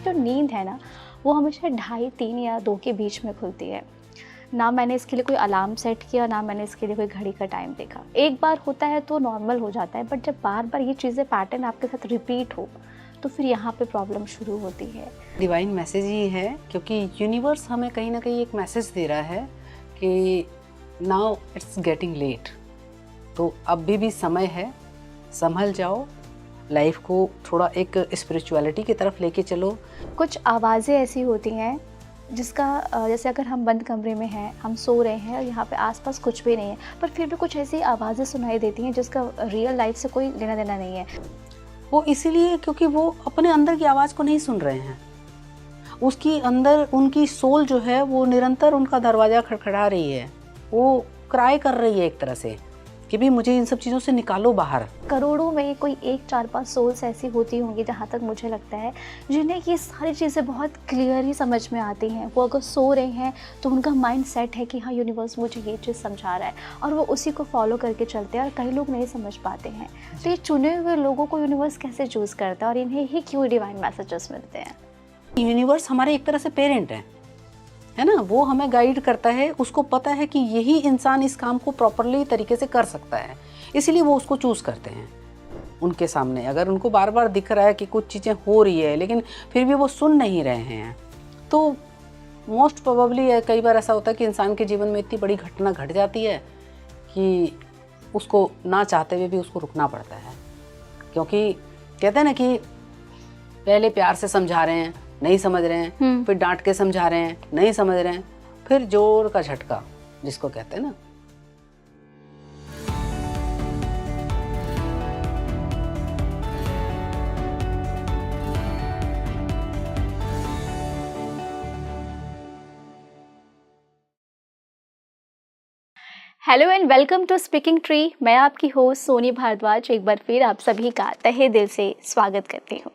जो नींद है ना वो हमेशा 2:30 3 या 2 के बीच में खुलती है। ना मैंने इसके लिए कोई अलार्म सेट किया, ना मैंने इसके लिए कोई घड़ी का टाइम देखा। एक बार होता है तो नॉर्मल हो जाता है, बट जब बार बार ये चीज़ें पैटर्न आपके साथ रिपीट हो तो फिर यहाँ पे प्रॉब्लम शुरू होती है। डिवाइन मैसेज ही है, क्योंकि यूनिवर्स हमें कहीं ना कहीं एक मैसेज दे रहा है कि नाउ इट्स गेटिंग लेट, तो अभी भी समय है, संभल जाओ, लाइफ को थोड़ा एक स्पिरिचुअलिटी की तरफ लेके चलो। कुछ आवाज़ें ऐसी होती हैं जिसका जैसे अगर हम बंद कमरे में हैं, हम सो रहे हैं और यहाँ पे आसपास कुछ भी नहीं है, पर फिर भी कुछ ऐसी आवाज़ें सुनाई देती हैं जिसका रियल लाइफ से कोई लेना देना नहीं है। वो इसीलिए क्योंकि वो अपने अंदर की आवाज़ को नहीं सुन रहे हैं। उसकी अंदर उनकी सोल जो है वो निरंतर उनका दरवाज़ा खड़खड़ा रही है, वो क्राई कर रही है एक तरह से कि भी मुझे इन सब चीज़ों से निकालो बाहर। करोड़ों में कोई 1 4 5 सोल्स ऐसी होती होंगी, जहाँ तक मुझे लगता है, जिन्हें ये सारी चीज़ें बहुत क्लियरली समझ में आती हैं। वो अगर सो रहे हैं तो उनका माइंड सेट है कि हाँ, यूनिवर्स मुझे ये चीज़ समझा रहा है, और वो उसी को फॉलो करके चलते हैं। और कई लोग नहीं समझ पाते हैं, तो ये चुने हुए लोगों को यूनिवर्स कैसे चूज़ करता है और इन्हें ही क्यों डिवाइन मैसेजेस मिलते हैं? यूनिवर्स हमारे एक तरह से पेरेंट है ना, वो हमें गाइड करता है। उसको पता है कि यही इंसान इस काम को प्रॉपरली तरीके से कर सकता है, इसीलिए वो उसको चूज़ करते हैं। उनके सामने अगर उनको बार बार दिख रहा है कि कुछ चीज़ें हो रही है लेकिन फिर भी वो सुन नहीं रहे हैं, तो मोस्ट प्रोबेबली कई बार ऐसा होता है कि इंसान के जीवन में इतनी बड़ी घटना घट जाती है कि उसको ना चाहते हुए भी उसको रुकना पड़ता है। क्योंकि कहते हैं ना कि पहले प्यार से समझा रहे हैं, नहीं समझ रहे हैं, फिर डांट के समझा रहे हैं, नहीं समझ रहे हैं, फिर जोर का झटका जिसको कहते हैं ना। Hello and welcome to Speaking Tree. मैं आपकी होस्ट सोनी भारद्वाज एक बार फिर आप सभी का तहे दिल से स्वागत करती हूँ।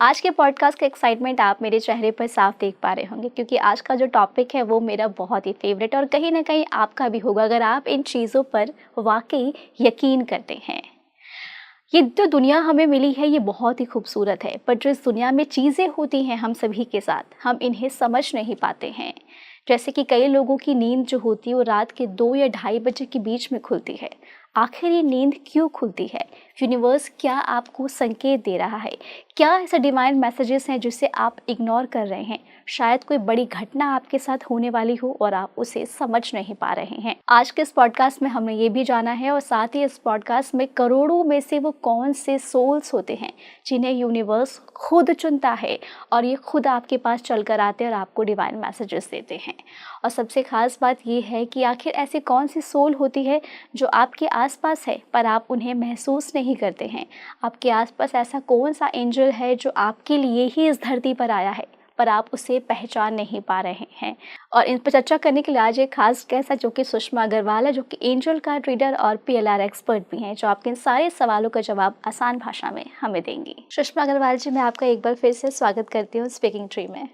आज के पॉडकास्ट का एक्साइटमेंट आप मेरे चेहरे पर साफ देख पा रहे होंगे, क्योंकि आज का जो टॉपिक है वो मेरा बहुत ही फेवरेट और कहीं ना कहीं आपका भी होगा, अगर आप इन चीज़ों पर वाकई यकीन करते हैं। ये जो दुनिया हमें मिली है ये बहुत ही खूबसूरत है, पर जो इस दुनिया में चीज़ें होती हैं हम सभी के साथ, हम इन्हें समझ नहीं पाते हैं। जैसे कि कई लोगों की नींद जो होती है वो रात के 2 या 2:30 बजे के बीच में खुलती है। आखिर ये नींद क्यों खुलती है? यूनिवर्स क्या आपको संकेत दे रहा है? क्या ऐसे डिवाइन मैसेजेस हैं जिसे आप इग्नोर कर रहे हैं? शायद कोई बड़ी घटना आपके साथ होने वाली हो और आप उसे समझ नहीं पा रहे हैं। आज के इस पॉडकास्ट में हमने ये भी जाना है, और साथ ही इस पॉडकास्ट में करोड़ों में से वो कौन से सोल्स होते हैं जिन्हें यूनिवर्स खुद चुनता है, और ये खुद आपके पास चल कर आते हैं और आपको डिवाइन मैसेजेस देते हैं। और सबसे खास बात ये है कि आखिर ऐसी कौन सी सोल होती है जो आपके आसपास है पर आप उन्हें महसूस नहीं करते हैं। आपके आसपास ऐसा कौन सा एंजल है जो आपके लिए ही इस धरती पर आया है पर आप उसे पहचान नहीं पा रहे हैं। और इन पर चर्चा करने के लिए आज एक खास गेस्ट है जो कि सुषमा अग्रवाल है, जो कि एंजल कार्ड रीडर और PLR एक्सपर्ट भी हैं, जो आपके इन सारे सवालों का जवाब आसान भाषा में हमें देंगी। सुषमा अग्रवाल जी, मैं आपका एक बार फिर से स्वागत करती हूँ स्पीकिंग ट्री में।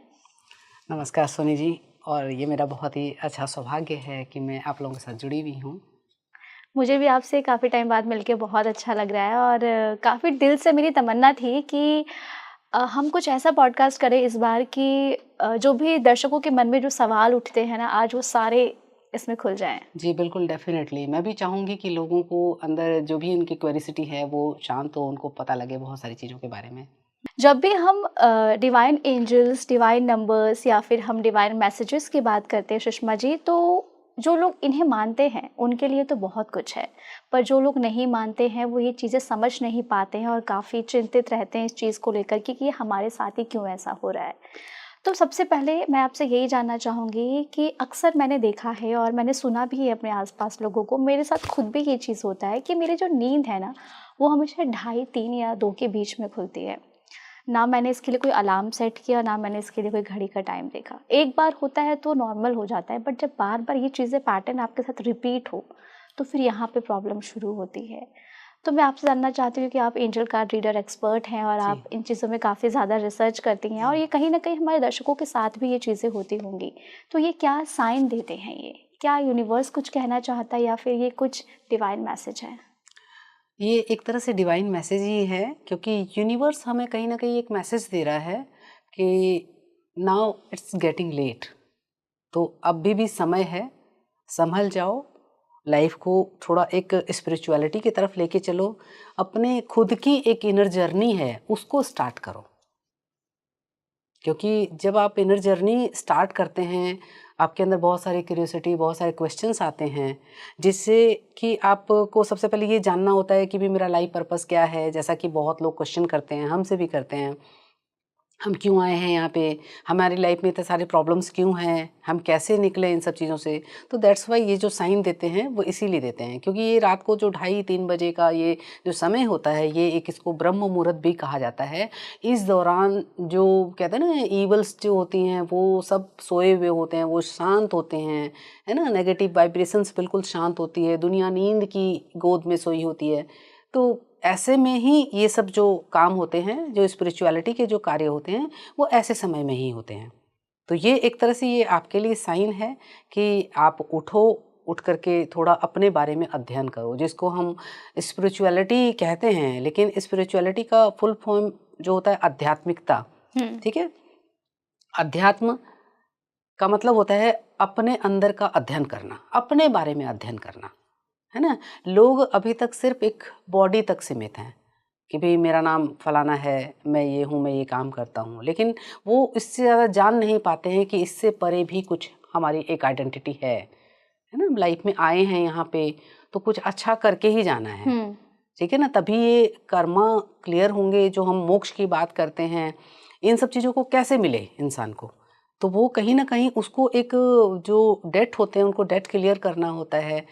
नमस्कार सोनी जी, और ये मेरा बहुत ही अच्छा सौभाग्य है कि मैं आप लोगों के साथ जुड़ी हुई हूँ। मुझे भी आपसे काफ़ी टाइम बाद मिलके बहुत अच्छा लग रहा है, और काफ़ी दिल से मेरी तमन्ना थी कि हम कुछ ऐसा पॉडकास्ट करें इस बार कि जो भी दर्शकों के मन में जो सवाल उठते हैं ना, आज वो सारे इसमें खुल जाएं। जी बिल्कुल, डेफिनेटली मैं भी चाहूँगी कि लोगों को अंदर जो भी उनकी क्यूरियोसिटी है वो शांत हो, उनको पता लगे बहुत सारी चीज़ों के बारे में। जब भी हम डिवाइन एंजल्स, डिवाइन नंबर्स या फिर हम डिवाइन मैसेजेस की बात करते हैं सुषमा जी, तो जो लोग इन्हें मानते हैं उनके लिए तो बहुत कुछ है, पर जो लोग नहीं मानते हैं वो ये चीज़ें समझ नहीं पाते हैं और काफ़ी चिंतित रहते हैं इस चीज़ को लेकर कि ये हमारे साथ ही क्यों ऐसा हो रहा है। तो सबसे पहले मैं आपसे यही जानना चाहूँगी कि अक्सर मैंने देखा है और मैंने सुना भी है अपने आसपास लोगों को, मेरे साथ खुद भी ये चीज़ होता है कि मेरी जो नींद है ना वो हमेशा 2:30 3 या 2 के बीच में खुलती है। ना मैंने इसके लिए कोई अलार्म सेट किया, ना मैंने इसके लिए कोई घड़ी का टाइम देखा। एक बार होता है तो नॉर्मल हो जाता है, बट जब बार बार ये चीज़ें पैटर्न आपके साथ रिपीट हो तो फिर यहाँ पे प्रॉब्लम शुरू होती है। तो मैं आपसे जानना चाहती हूँ कि आप एंजल कार्ड रीडर एक्सपर्ट हैं और जी। आप इन चीज़ों में काफ़ी ज़्यादा रिसर्च करती हैं, और ये कहीं ना कहीं हमारे दर्शकों के साथ भी ये चीज़ें होती होंगी। तो ये क्या साइन देते हैं? ये क्या यूनिवर्स कुछ कहना चाहता है या फिर ये कुछ डिवाइन मैसेज है? ये एक तरह से डिवाइन मैसेज ही है, क्योंकि यूनिवर्स हमें कहीं ना कहीं एक मैसेज दे रहा है कि नाउ इट्स गेटिंग लेट, तो अभी भी समय है, संभल जाओ, लाइफ को थोड़ा एक स्पिरिचुअलिटी की तरफ लेके चलो, अपने खुद की एक इनर जर्नी है उसको स्टार्ट करो। क्योंकि जब आप इनर जर्नी स्टार्ट करते हैं, आपके अंदर बहुत सारी क्यूरियोसिटी, बहुत सारे क्वेश्चंस आते हैं, जिससे कि आपको सबसे पहले ये जानना होता है कि भी मेरा लाइफ पर्पस क्या है। जैसा कि बहुत लोग क्वेश्चन करते हैं, हमसे भी करते हैं, हम क्यों आए हैं यहाँ पे, हमारी लाइफ में इतने सारे प्रॉब्लम्स क्यों हैं, हम कैसे निकले इन सब चीज़ों से। तो दैट्स वाई ये जो साइन देते हैं वो इसीलिए देते हैं, क्योंकि ये रात को जो 2:30-3 बजे का ये जो समय होता है, ये एक इसको ब्रह्म मुहूर्त भी कहा जाता है। इस दौरान जो कहते हैं ना ईवल्स जो होती हैं वो सब सोए हुए होते हैं, वो शांत होते हैं, है ना, नेगेटिव वाइब्रेशंस बिल्कुल शांत होती है, दुनिया नींद की गोद में सोई होती है। तो ऐसे में ही ये सब जो काम होते हैं, जो स्पिरिचुअलिटी के जो कार्य होते हैं, वो ऐसे समय में ही होते हैं। तो ये एक तरह से ये आपके लिए साइन है कि आप उठो, उठ करके थोड़ा अपने बारे में अध्ययन करो, जिसको हम स्पिरिचुअलिटी कहते हैं। लेकिन स्पिरिचुअलिटी का फुल फॉर्म जो होता है आध्यात्मिकता, ठीक है। अध्यात्म का मतलब होता है अपने अंदर का अध्ययन करना, अपने बारे में अध्ययन करना, है ना। लोग अभी तक सिर्फ एक बॉडी तक सीमित हैं कि भाई मेरा नाम फलाना है, मैं ये हूँ, मैं ये काम करता हूँ, लेकिन वो इससे ज़्यादा जान नहीं पाते हैं कि इससे परे भी कुछ हमारी एक आइडेंटिटी है ना। लाइफ में आए हैं यहाँ पे तो कुछ अच्छा करके ही जाना है, ठीक है ना। तभी ये कर्मा क्लियर होंगे। जो हम मोक्ष की बात करते हैं, इन सब चीज़ों को कैसे मिले इंसान को, तो वो कहीं ना कहीं उसको एक जो डेट होते हैं उनको डेट क्लियर करना होता है।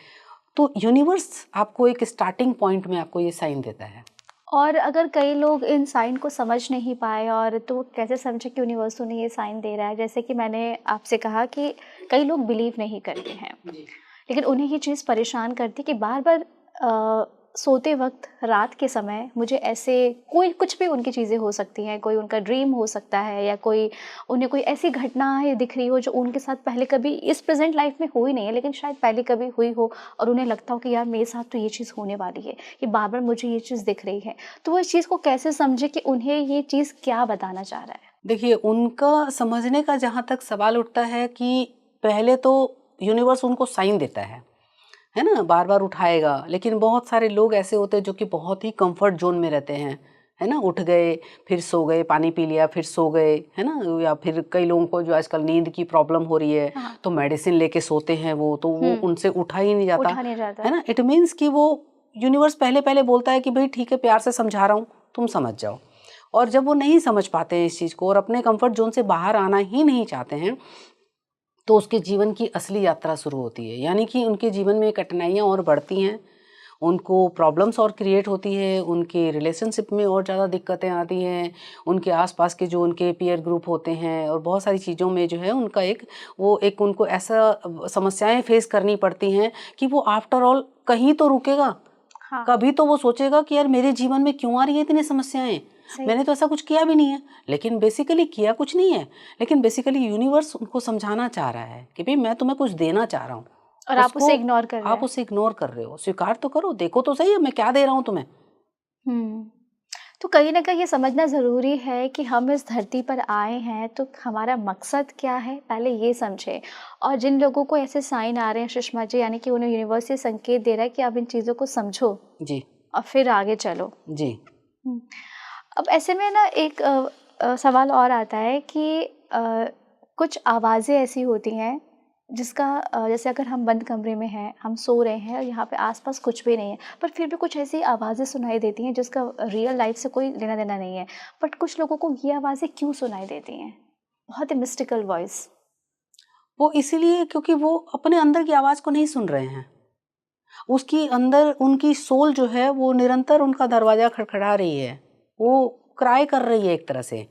तो यूनिवर्स आपको एक स्टार्टिंग पॉइंट में आपको ये साइन देता है। और अगर कई लोग इन साइन को समझ नहीं पाए, और तो वो कैसे समझे कि यूनिवर्स उन्हें ये साइन दे रहा है। जैसे कि मैंने आपसे कहा कि कई लोग बिलीव नहीं करते हैं, लेकिन उन्हें ये चीज़ परेशान करती कि बार बार सोते वक्त रात के समय मुझे ऐसे कोई कुछ भी उनकी चीज़ें हो सकती हैं, कोई उनका ड्रीम हो सकता है, या कोई उन्हें कोई ऐसी घटना है दिख रही हो जो उनके साथ पहले कभी इस प्रेजेंट लाइफ में हुई नहीं है, लेकिन शायद पहले कभी हुई हो, और उन्हें लगता हो कि यार मेरे साथ तो ये चीज़ होने वाली है, कि बार बार मुझे ये चीज़ दिख रही है। तो वो इस चीज़ को कैसे समझे कि उन्हें ये चीज़ क्या बताना चाह रहा है? देखिए, उनका समझने का जहाँ तक सवाल उठता है कि पहले तो यूनिवर्स उनको साइन देता है ना, बार बार उठाएगा। लेकिन बहुत सारे लोग ऐसे होते हैं जो कि बहुत ही कंफर्ट जोन में रहते हैं, है ना, उठ गए फिर सो गए, पानी पी लिया फिर सो गए, है ना। या फिर कई लोगों को जो आजकल नींद की प्रॉब्लम हो रही है, हाँ। तो मेडिसिन लेके सोते हैं वो, तो वो उनसे उठा ही नहीं जाता, उठा नहीं जाता। है ना। इट मीन्स कि वो यूनिवर्स पहले पहले बोलता है कि भाई ठीक है, प्यार से समझा रहा हूँ, तुम समझ जाओ। और जब वो नहीं समझ पाते हैं इस चीज़ को और अपने कंफर्ट जोन से बाहर आना ही नहीं चाहते हैं, तो उसके जीवन की असली यात्रा शुरू होती है। यानी कि उनके जीवन में कठिनाइयाँ और बढ़ती हैं, उनको प्रॉब्लम्स और क्रिएट होती है, उनके रिलेशनशिप में और ज़्यादा दिक्कतें आती हैं, उनके आसपास के जो उनके पीयर ग्रुप होते हैं, और बहुत सारी चीज़ों में जो है उनका एक उनको ऐसा समस्याएं फेस करनी पड़ती हैं कि वो आफ्टर ऑल कहीं तो रुकेगा। हाँ। कभी तो वो सोचेगा कि यार मेरे जीवन में क्यों आ रही है इतनी समस्याएं, मैंने तो ऐसा कुछ किया भी नहीं है। लेकिन बेसिकली किया कुछ नहीं है, लेकिन बेसिकली यूनिवर्स उनको समझाना चाह रहा है कि भाई मैं तुम्हें कुछ देना चाह रहा हूँ, और आप उसे इग्नोर कर रहे हैं। आप उसे इग्नोर कर रहे हो। स्वीकार तो करो, देखो तो सही है मैं क्या दे रहा हूँ तुम्हें। तो कहीं ना कहीं ये समझना ज़रूरी है कि हम इस धरती पर आए हैं तो हमारा मकसद क्या है, पहले ये समझें। और जिन लोगों को ऐसे साइन आ रहे हैं सुषमा जी, यानी कि उन्हें यूनिवर्स ये संकेत दे रहा है कि आप इन चीज़ों को समझो जी और फिर आगे चलो। जी। हम्म, अब ऐसे में ना एक सवाल और आता है कि कुछ आवाज़ें ऐसी होती हैं जिसका जैसे अगर हम बंद कमरे में हैं, हम सो रहे हैं और यहाँ पे आसपास कुछ भी नहीं है, पर फिर भी कुछ ऐसी आवाज़ें सुनाई देती हैं जिसका रियल लाइफ से कोई लेना देना नहीं है, बट कुछ लोगों को ये आवाज़ें क्यों सुनाई देती हैं, बहुत ही मिस्टिकल वॉइस। वो इसीलिए क्योंकि वो अपने अंदर की आवाज़ को नहीं सुन रहे हैं। उसकी अंदर उनकी सोल जो है वो निरंतर उनका दरवाज़ा खटखटा रही है, वो क्राई कर रही है एक तरह से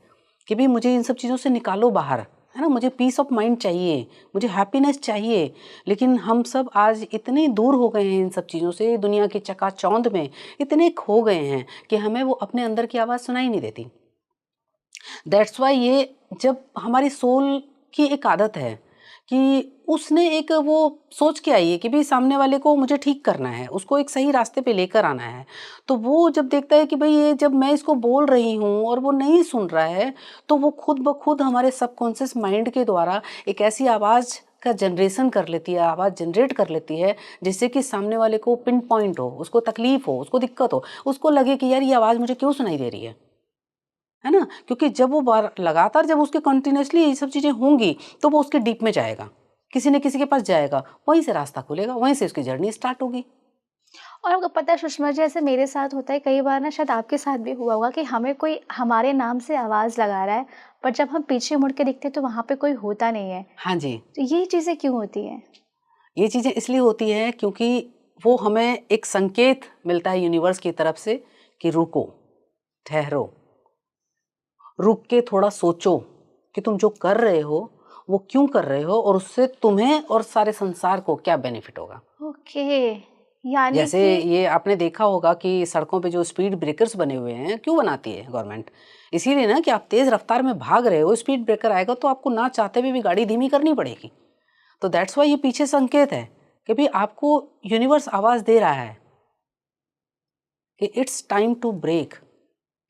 कि भाई मुझे इन सब चीज़ों से निकालो बाहर, है ना, मुझे पीस ऑफ माइंड चाहिए, मुझे हैप्पीनेस चाहिए। लेकिन हम सब आज इतने दूर हो गए हैं इन सब चीज़ों से, दुनिया की चकाचौंध में इतने खो गए हैं कि हमें वो अपने अंदर की आवाज़ सुनाई नहीं देती। दैट्स वाई ये जब हमारी सोल की एक आदत है कि उसने एक वो सोच के आई है कि भाई सामने वाले को मुझे ठीक करना है, उसको एक सही रास्ते पे लेकर आना है। तो वो जब देखता है कि भाई ये जब मैं इसको बोल रही हूँ और वो नहीं सुन रहा है, तो वो खुद ब खुद हमारे सबकॉन्शियस माइंड के द्वारा एक ऐसी आवाज़ का जनरेशन कर लेती है, आवाज़ जनरेट कर लेती है, जिससे कि सामने वाले को पिन पॉइंट हो, उसको तकलीफ हो, उसको दिक्कत हो, उसको लगे कि यार ये आवाज़ मुझे क्यों सुनाई दे रही है ना? क्योंकि जब वो बार लगातार जब उसके कंटिन्यूअसली ये सब चीज़ें होंगी, तो वो उसके डीप में जाएगा, किसी न किसी के पास जाएगा, वहीं से रास्ता खुलेगा, वहीं से उसकी जर्नी स्टार्ट होगी। और आपको पता है सुषमा जी, ऐसे मेरे साथ होता है कई बार ना, शायद आपके साथ भी हुआ होगा कि हमें कोई हमारे नाम से आवाज़ लगा रहा है, पर जब हम पीछे मुड़ के देखते हैं तो वहाँ पे कोई होता नहीं है। हाँ जी, तो ये चीज़ें क्यों होती हैं? ये चीज़ें इसलिए होती हैं क्योंकि वो हमें एक संकेत मिलता है यूनिवर्स की तरफ से कि रुको, ठहरो, रुक के थोड़ा सोचो कि तुम जो कर रहे हो, वो क्यों कर रहे हो और उससे तुम्हें और सारे संसार को क्या बेनिफिट होगा। ओके, यानी जैसे कि ये आपने देखा होगा कि सड़कों पे जो स्पीड ब्रेकर्स बने हुए हैं, क्यों बनाती है गवर्नमेंट? इसीलिए ना कि आप तेज़ रफ्तार में भाग रहे हो, स्पीड ब्रेकर आएगा तो आपको ना चाहते हुए भी गाड़ी धीमी करनी पड़ेगी। तो दैट्स व्हाई ये पीछे संकेत है कि भाई आपको यूनिवर्स आवाज़ दे रहा है कि इट्स टाइम टू ब्रेक,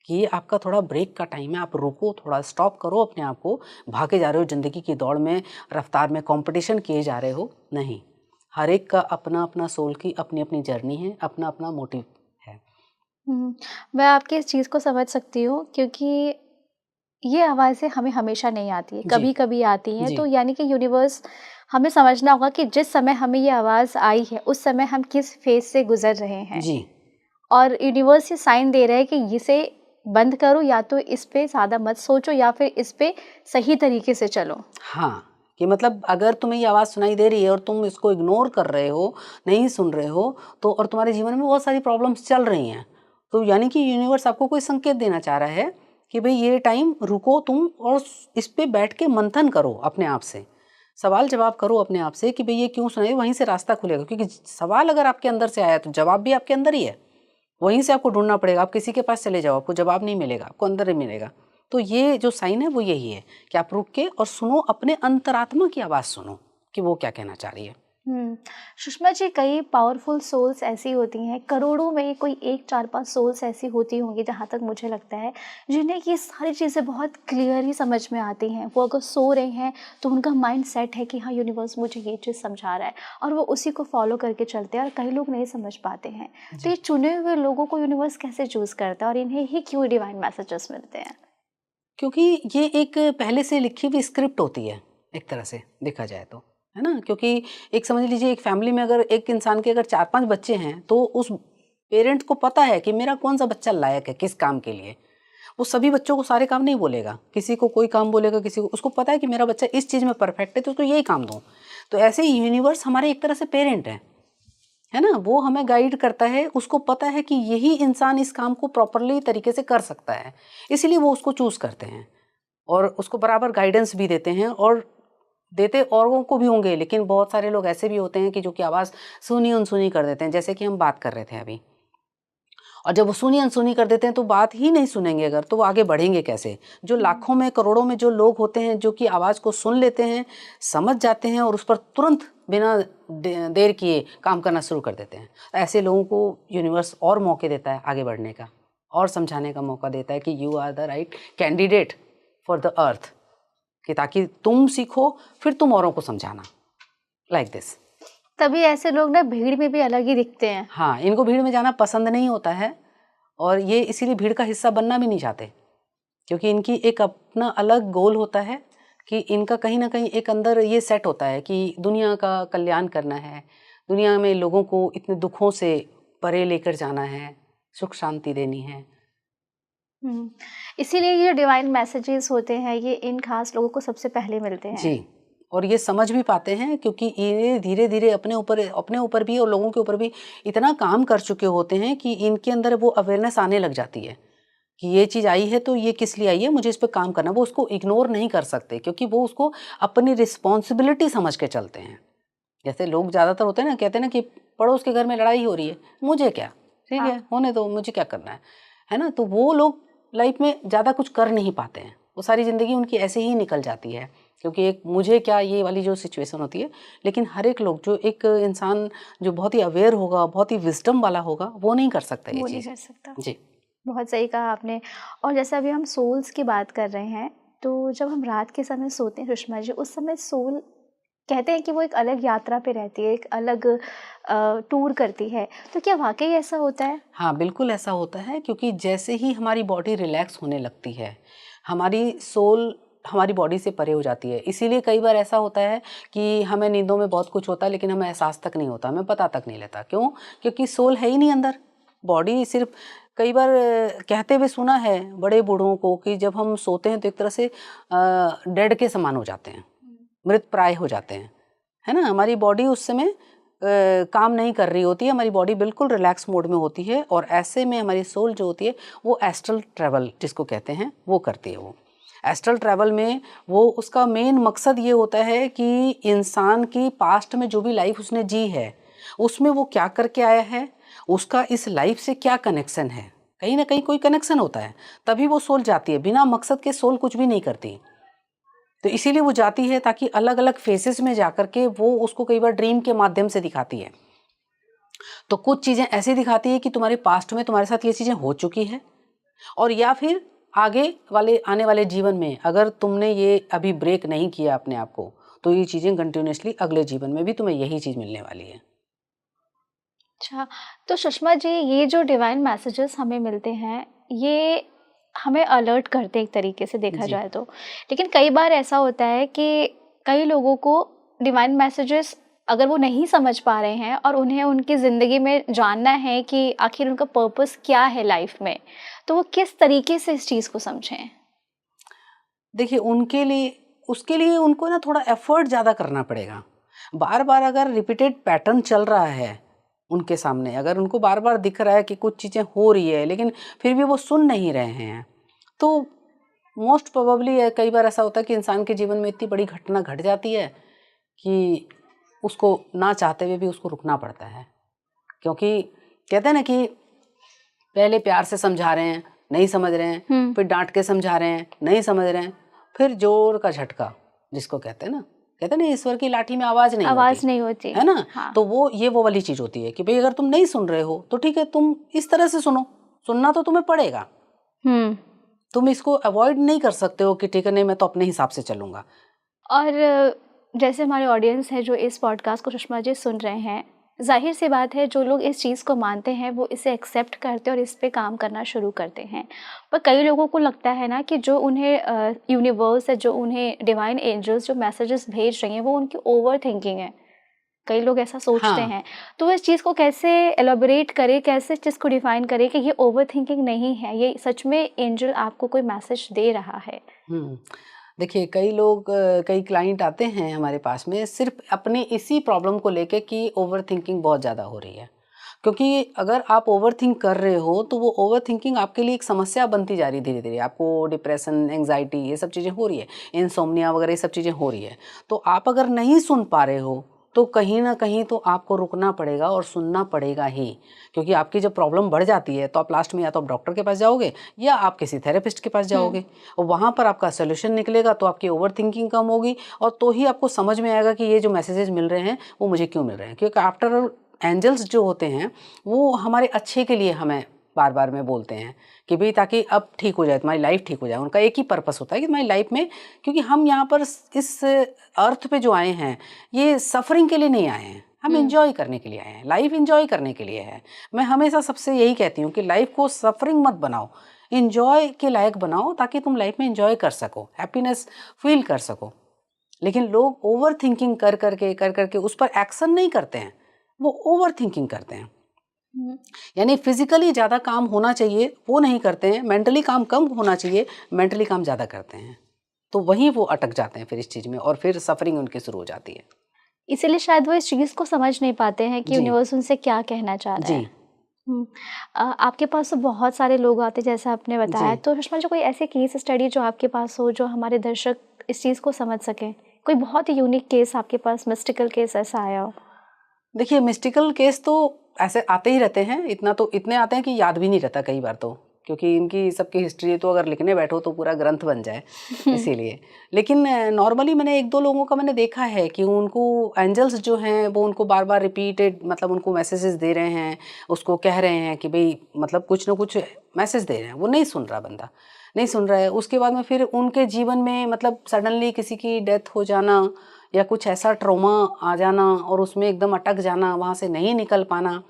कि ये आपका थोड़ा ब्रेक का टाइम है, आप रुको, थोड़ा स्टॉप करो अपने आप को। भागे जा रहे हो ज़िंदगी की दौड़ में, रफ्तार में कॉम्पिटिशन किए जा रहे हो, नहीं। हर एक का अपना-अपना सोल की अपनी-अपनी जर्नी है, अपना-अपना मोटिव है। हुँ, मैं आपकी इस चीज़ को समझ सकती हूँ, क्योंकि ये आवाज़ें हमें हमेशा नहीं आती हैं, जी, कभी-कभी आती हैं। जी, तो यानी कि यूनिवर्स, हमें समझना होगा कि जिस समय हमें ये आवाज़ आई है, उस समय हम किस फ़ेज़ से गुज़र रहे हैं। जी। और यूनिवर्स ये साइन दे रहा है कि इसे बंद करो, या तो इस पे ज़्यादा मत सोचो, या फिर इस पे सही तरीके से चलो। हाँ, कि मतलब अगर तुम्हें ये आवाज़ सुनाई दे रही है और तुम इसको इग्नोर कर रहे हो, नहीं सुन रहे हो, तो और तुम्हारे जीवन में बहुत सारी प्रॉब्लम्स चल रही हैं। तो यानी कि यूनिवर्स आपको कोई संकेत देना चाह रहा है कि भई ये टाइम रुको तुम और इस पे बैठ के मंथन करो अपने आप से। सवाल-जवाब करो अपने आप से कि भई ये क्यों सुनाई, वहीं से रास्ता खुलेगा, क्योंकि सवाल अगर आपके अंदर से आया तो जवाब भी आपके अंदर ही है। वहीं से आपको ढूँढना पड़ेगा, आप किसी के पास चले जाओ, आपको जवाब नहीं मिलेगा, आपको अंदर ही मिलेगा। तो ये जो साइन है वो यही है कि आप रुक के और सुनो, अपने अंतरात्मा की आवाज़ सुनो कि वो क्या कहना चाह रही है। सुषमा जी, कई पावरफुल सोल्स ऐसी होती हैं, करोड़ों में कोई 1, 4, 5 सोल्स ऐसी होती होंगी, जहाँ तक मुझे लगता है, जिन्हें ये सारी चीज़ें बहुत क्लियरली समझ में आती हैं। वो अगर सो रहे हैं तो उनका माइंड सेट है कि हाँ, यूनिवर्स मुझे ये चीज़ समझा रहा है, और वो उसी को फॉलो करके चलते हैं, और कई लोग नहीं समझ पाते हैं। तो ये चुने हुए लोगों को यूनिवर्स कैसे चूज़ करता है, और इन्हें ही क्यों डिवाइन मैसेजेस मिलते हैं? क्योंकि ये एक पहले से लिखी हुई स्क्रिप्ट होती है, एक तरह से देखा जाए तो, है ना? क्योंकि एक समझ लीजिए एक फैमिली में अगर एक इंसान के अगर 4-5 बच्चे हैं, तो उस पेरेंट को पता है कि मेरा कौन-सा बच्चा लायक है किस काम के लिए। वो सभी बच्चों को सारे काम नहीं बोलेगा, किसी को कोई काम बोलेगा, किसी को उसको पता है कि मेरा बच्चा इस चीज़ में परफेक्ट है तो उसको यही काम दूँ। तो ऐसे ही यूनिवर्स हमारे एक तरह से पेरेंट है ना? वो हमें गाइड करता है, उसको पता है कि यही इंसान इस काम को प्रॉपरली तरीके से कर सकता है, इसीलिए वो उसको चूज़ करते हैं और उसको बराबर गाइडेंस भी देते हैं, और देते औरों को भी होंगे, लेकिन बहुत सारे लोग ऐसे भी होते हैं कि जो कि आवाज़ सुनी-अनसुनी कर देते हैं, जैसे कि हम बात कर रहे थे अभी। और जब वो सुनी-अनसुनी कर देते हैं तो बात ही नहीं सुनेंगे अगर, तो वो आगे बढ़ेंगे कैसे? जो लाखों में, करोड़ों में जो लोग होते हैं जो कि आवाज़ को सुन लेते हैं, समझ जाते हैं और उस पर तुरंत बिना देर किए काम करना शुरू कर देते हैं। ऐसे लोगों को यूनिवर्स और मौके देता है आगे बढ़ने का, और समझाने का मौका देता है कि you are the right candidate for the earth, कि ताकि तुम सीखो फिर तुम औरों को समझाना, लाइक दिस। तभी ऐसे लोग ना भीड़ में भी अलग ही दिखते हैं। हाँ, इनको भीड़ में जाना पसंद नहीं होता है और ये इसीलिए भीड़ का हिस्सा बनना भी नहीं चाहते, क्योंकि इनकी एक अपना अलग गोल होता है कि इनका कहीं न कहीं एक अंदर ये सेट होता है कि दुनिया का कल्याण करना है, दुनिया में लोगों को इतने दुखों से परे लेकर जाना है, सुख शांति देनी है। हुँ। इसीलिए ये डिवाइन मैसेजेस होते हैं, ये इन ख़ास लोगों को सबसे पहले मिलते हैं। जी, और ये समझ भी पाते हैं क्योंकि ये धीरे-धीरे अपने ऊपर भी और लोगों के ऊपर भी इतना काम कर चुके होते हैं कि इनके अंदर वो अवेयरनेस आने लग जाती है कि ये चीज़ आई है तो ये किस लिए आई है, मुझे इस पे काम करना है। वो उसको इग्नोर नहीं कर सकते क्योंकि वो उसको अपनी रिस्पॉन्सिबिलिटी समझ के चलते हैं। जैसे लोग ज़्यादातर होते हैं ना, कहते हैं ना कि पड़ोस के घर में लड़ाई हो रही है, मुझे क्या? ठीक है, हाँ। होने दो, मुझे क्या करना है ना? तो वो लोग लाइफ में ज़्यादा कुछ कर नहीं पाते हैं। वो सारी ज़िंदगी उनकी ऐसे ही निकल जाती है। क्योंकि एक मुझे क्या ये वाली जो सिचुएशन होती है, लेकिन हर एक लोग जो एक इंसान जो बहुत ही अवेयर होगा, बहुत ही विजडम वाला होगा, वो नहीं कर सकता ये वो नहीं चीज़। कर सकता। जी बहुत सही कहा आपने। और जैसे अभी हम सोल्स की बात कर रहे हैं, तो जब हम रात के समय सोते हैं सुषमा जी, उस समय सोल कहते हैं कि वो एक अलग यात्रा पे रहती है, एक अलग टूर करती है। तो क्या वाकई ऐसा होता है? हाँ, बिल्कुल ऐसा होता है, क्योंकि जैसे ही हमारी बॉडी रिलैक्स होने लगती है, हमारी सोल हमारी बॉडी से परे हो जाती है। इसीलिए कई बार ऐसा होता है कि हमें नींदों में बहुत कुछ होता है, लेकिन हमें एहसास तक नहीं होता, हमें पता तक नहीं लगता। क्यों? क्योंकि सोल है ही नहीं अंदर। बॉडी सिर्फ कई बार कहते हुए सुना है बड़े बूढ़ों को कि जब हम सोते हैं तो एक तरह से डेड के समान हो जाते हैं, मृत प्राय हो जाते हैं, है ना। हमारी बॉडी उस समय काम नहीं कर रही होती है, हमारी बॉडी बिल्कुल रिलैक्स मोड में होती है, और ऐसे में हमारी सोल जो होती है वो एस्ट्रल ट्रैवल जिसको कहते हैं वो करती है। वो एस्ट्रल ट्रैवल में वो उसका मेन मकसद ये होता है कि इंसान की पास्ट में जो भी लाइफ उसने जी है उसमें वो क्या करके आया है, उसका इस लाइफ से क्या कनेक्शन है। कहीं ना कहीं कोई कनेक्शन होता है, तभी वो सोल जाती है। बिना मकसद के सोल कुछ भी नहीं करती। तो इसीलिए वो जाती है ताकि अलग अलग फेसेस में जाकर के वो उसको कई बार ड्रीम के माध्यम से दिखाती है। तो कुछ चीज़ें ऐसी दिखाती है कि तुम्हारे पास्ट में तुम्हारे साथ ये चीज़ें हो चुकी है, और या फिर आगे वाले आने वाले जीवन में अगर तुमने ये अभी ब्रेक नहीं किया अपने आप को, तो ये चीज़ें कंटिन्यूसली अगले जीवन में भी तुम्हें यही चीज़ मिलने वाली है। अच्छा, तो सुषमा जी, ये जो डिवाइन मैसेजेस हमें मिलते हैं, ये हमें अलर्ट करते हैं एक तरीके से देखा जी जाए तो। लेकिन कई बार ऐसा होता है कि कई लोगों को डिवाइन मैसेजेस अगर वो नहीं समझ पा रहे हैं और उन्हें उनकी ज़िंदगी में जानना है कि आखिर उनका पर्पस क्या है लाइफ में, तो वो किस तरीके से इस चीज़ को समझें? देखिए, उनके लिए उसके लिए उनको ना थोड़ा एफर्ट ज़्यादा करना पड़ेगा। बार बार अगर रिपीटेड पैटर्न चल रहा है उनके सामने, अगर उनको बार बार दिख रहा है कि कुछ चीज़ें हो रही है लेकिन फिर भी वो सुन नहीं रहे हैं, तो मोस्ट प्रोबेबली कई बार ऐसा होता है कि इंसान के जीवन में इतनी बड़ी घटना घट जाती है कि उसको ना चाहते हुए भी उसको रुकना पड़ता है। क्योंकि कहते हैं ना कि पहले प्यार से समझा रहे हैं, नहीं समझ रहे हैं, फिर डांट के समझा रहे हैं, नहीं समझ रहे हैं, फिर जोर का झटका जिसको कहते हैं ना ईश्वर की लाठी में आवाज़ नहीं होती, है ना। हाँ। तो वो वाली चीज़ होती है कि भाई अगर तुम नहीं सुन रहे हो तो ठीक है, तुम इस तरह से सुनो, सुनना तो तुम्हें पड़ेगा। तुम इसको अवॉइड नहीं कर सकते हो कि ठीक है नहीं मैं तो अपने हिसाब से चलूँगा। और जैसे हमारे ऑडियंस है जो इस पॉडकास्ट को सुषमा जी सुन रहे हैं, जाहिर सी बात है जो लोग इस चीज़ को मानते हैं वो इसे एक्सेप्ट करते हैं और इस पे काम करना शुरू करते हैं। पर कई लोगों को लगता है ना कि जो उन्हें यूनिवर्स है, जो उन्हें डिवाइन एंजल्स जो मैसेजेस भेज रही हैं, वो उनकी ओवर थिंकिंग है। कई लोग ऐसा सोचते हाँ। हैं। तो इस चीज़ को कैसे एलॉबरेट करें, कैसे इस चीज़ को डिफाइन करें कि ये ओवर थिंकिंग नहीं है, ये सच में एंजल आपको कोई मैसेज दे रहा है? देखिए, कई लोग कई क्लाइंट आते हैं हमारे पास में सिर्फ अपने इसी प्रॉब्लम को लेके कि ओवर थिंकिंग बहुत ज़्यादा हो रही है। क्योंकि अगर आप ओवर थिंक कर रहे हो तो वो ओवर थिंकिंग आपके लिए एक समस्या बनती जा रही है। धीरे धीरे आपको डिप्रेशन, एंग्जाइटी ये सब चीज़ें हो रही है, इंसोम्निया वगैरह ये सब चीज़ें हो रही है। तो आप अगर नहीं सुन पा रहे हो तो कहीं ना कहीं तो आपको रुकना पड़ेगा और सुनना पड़ेगा ही। क्योंकि आपकी जब प्रॉब्लम बढ़ जाती है तो आप लास्ट में या तो आप डॉक्टर के पास जाओगे या आप किसी थेरेपिस्ट के पास जाओगे, और वहाँ पर आपका सोल्यूशन निकलेगा तो आपकी ओवर थिंकिंग कम होगी, और तो ही आपको समझ में आएगा कि ये जो मैसेजेस मिल रहे हैं वो मुझे क्यों मिल रहे हैं। क्योंकि आफ्टर ऑल एंजल्स जो होते हैं वो हमारे अच्छे के लिए हमें बार बार में बोलते हैं कि भाई ताकि अब ठीक हो जाए, तुम्हारी लाइफ ठीक हो जाए। उनका एक ही पर्पस होता है कि तुम्हारी लाइफ में, क्योंकि हम यहाँ पर इस अर्थ पे जो आए हैं ये सफरिंग के लिए नहीं आए हैं, हम एंजॉय करने के लिए आए हैं। लाइफ एंजॉय करने के लिए है। मैं हमेशा सबसे यही कहती हूँ कि लाइफ को सफरिंग मत बनाओ, एंजॉय के लायक बनाओ ताकि तुम लाइफ में एंजॉय कर सको, हैप्पीनेस फील कर सको। लेकिन लोग ओवर थिंकिंग कर करके उस पर एक्शन नहीं करते हैं, वो ओवर थिंकिंग करते हैं। यानी फिजिकली ज़्यादा काम होना चाहिए वो नहीं करते हैं, मेंटली काम कम होना चाहिए, मेंटली काम ज़्यादा करते हैं। तो वहीं वो अटक जाते हैं फिर इस चीज़ में, और फिर सफरिंग उनकी शुरू हो जाती है। इसीलिए शायद वो इस चीज़ को समझ नहीं पाते हैं कि यूनिवर्स उनसे क्या कहना चाह रहा है। आपके पास तो बहुत सारे लोग आते हैं जैसा आपने बताया, तो सुषमा जी कोई ऐसे केस स्टडी जो आपके पास हो जो हमारे दर्शक इस चीज़ को समझ सकें? कोई बहुत ही यूनिक केस आपके पास, मिस्टिकल केस ऐसा आया हो? देखिए, मिस्टिकल केस तो ऐसे आते ही रहते हैं, इतने आते हैं कि याद भी नहीं रहता कई बार तो, क्योंकि इनकी सबकी हिस्ट्री तो अगर लिखने बैठो तो पूरा ग्रंथ बन जाए इसीलिए। लेकिन नॉर्मली मैंने एक दो लोगों का मैंने देखा है कि उनको एंजल्स जो हैं वो उनको बार बार रिपीटेड मतलब उनको मैसेजेस दे रहे हैं, उसको कह रहे हैं कि भाई मतलब कुछ ना कुछ मैसेज दे रहे हैं, वो नहीं सुन रहा, बंदा नहीं सुन रहा है। उसके बाद में फिर उनके जीवन में मतलब सडनली किसी की डेथ हो जाना या कुछ ऐसा ट्रॉमा आ जाना और उसमें एकदम अटक जाना, वहाँ से नहीं निकल पाना।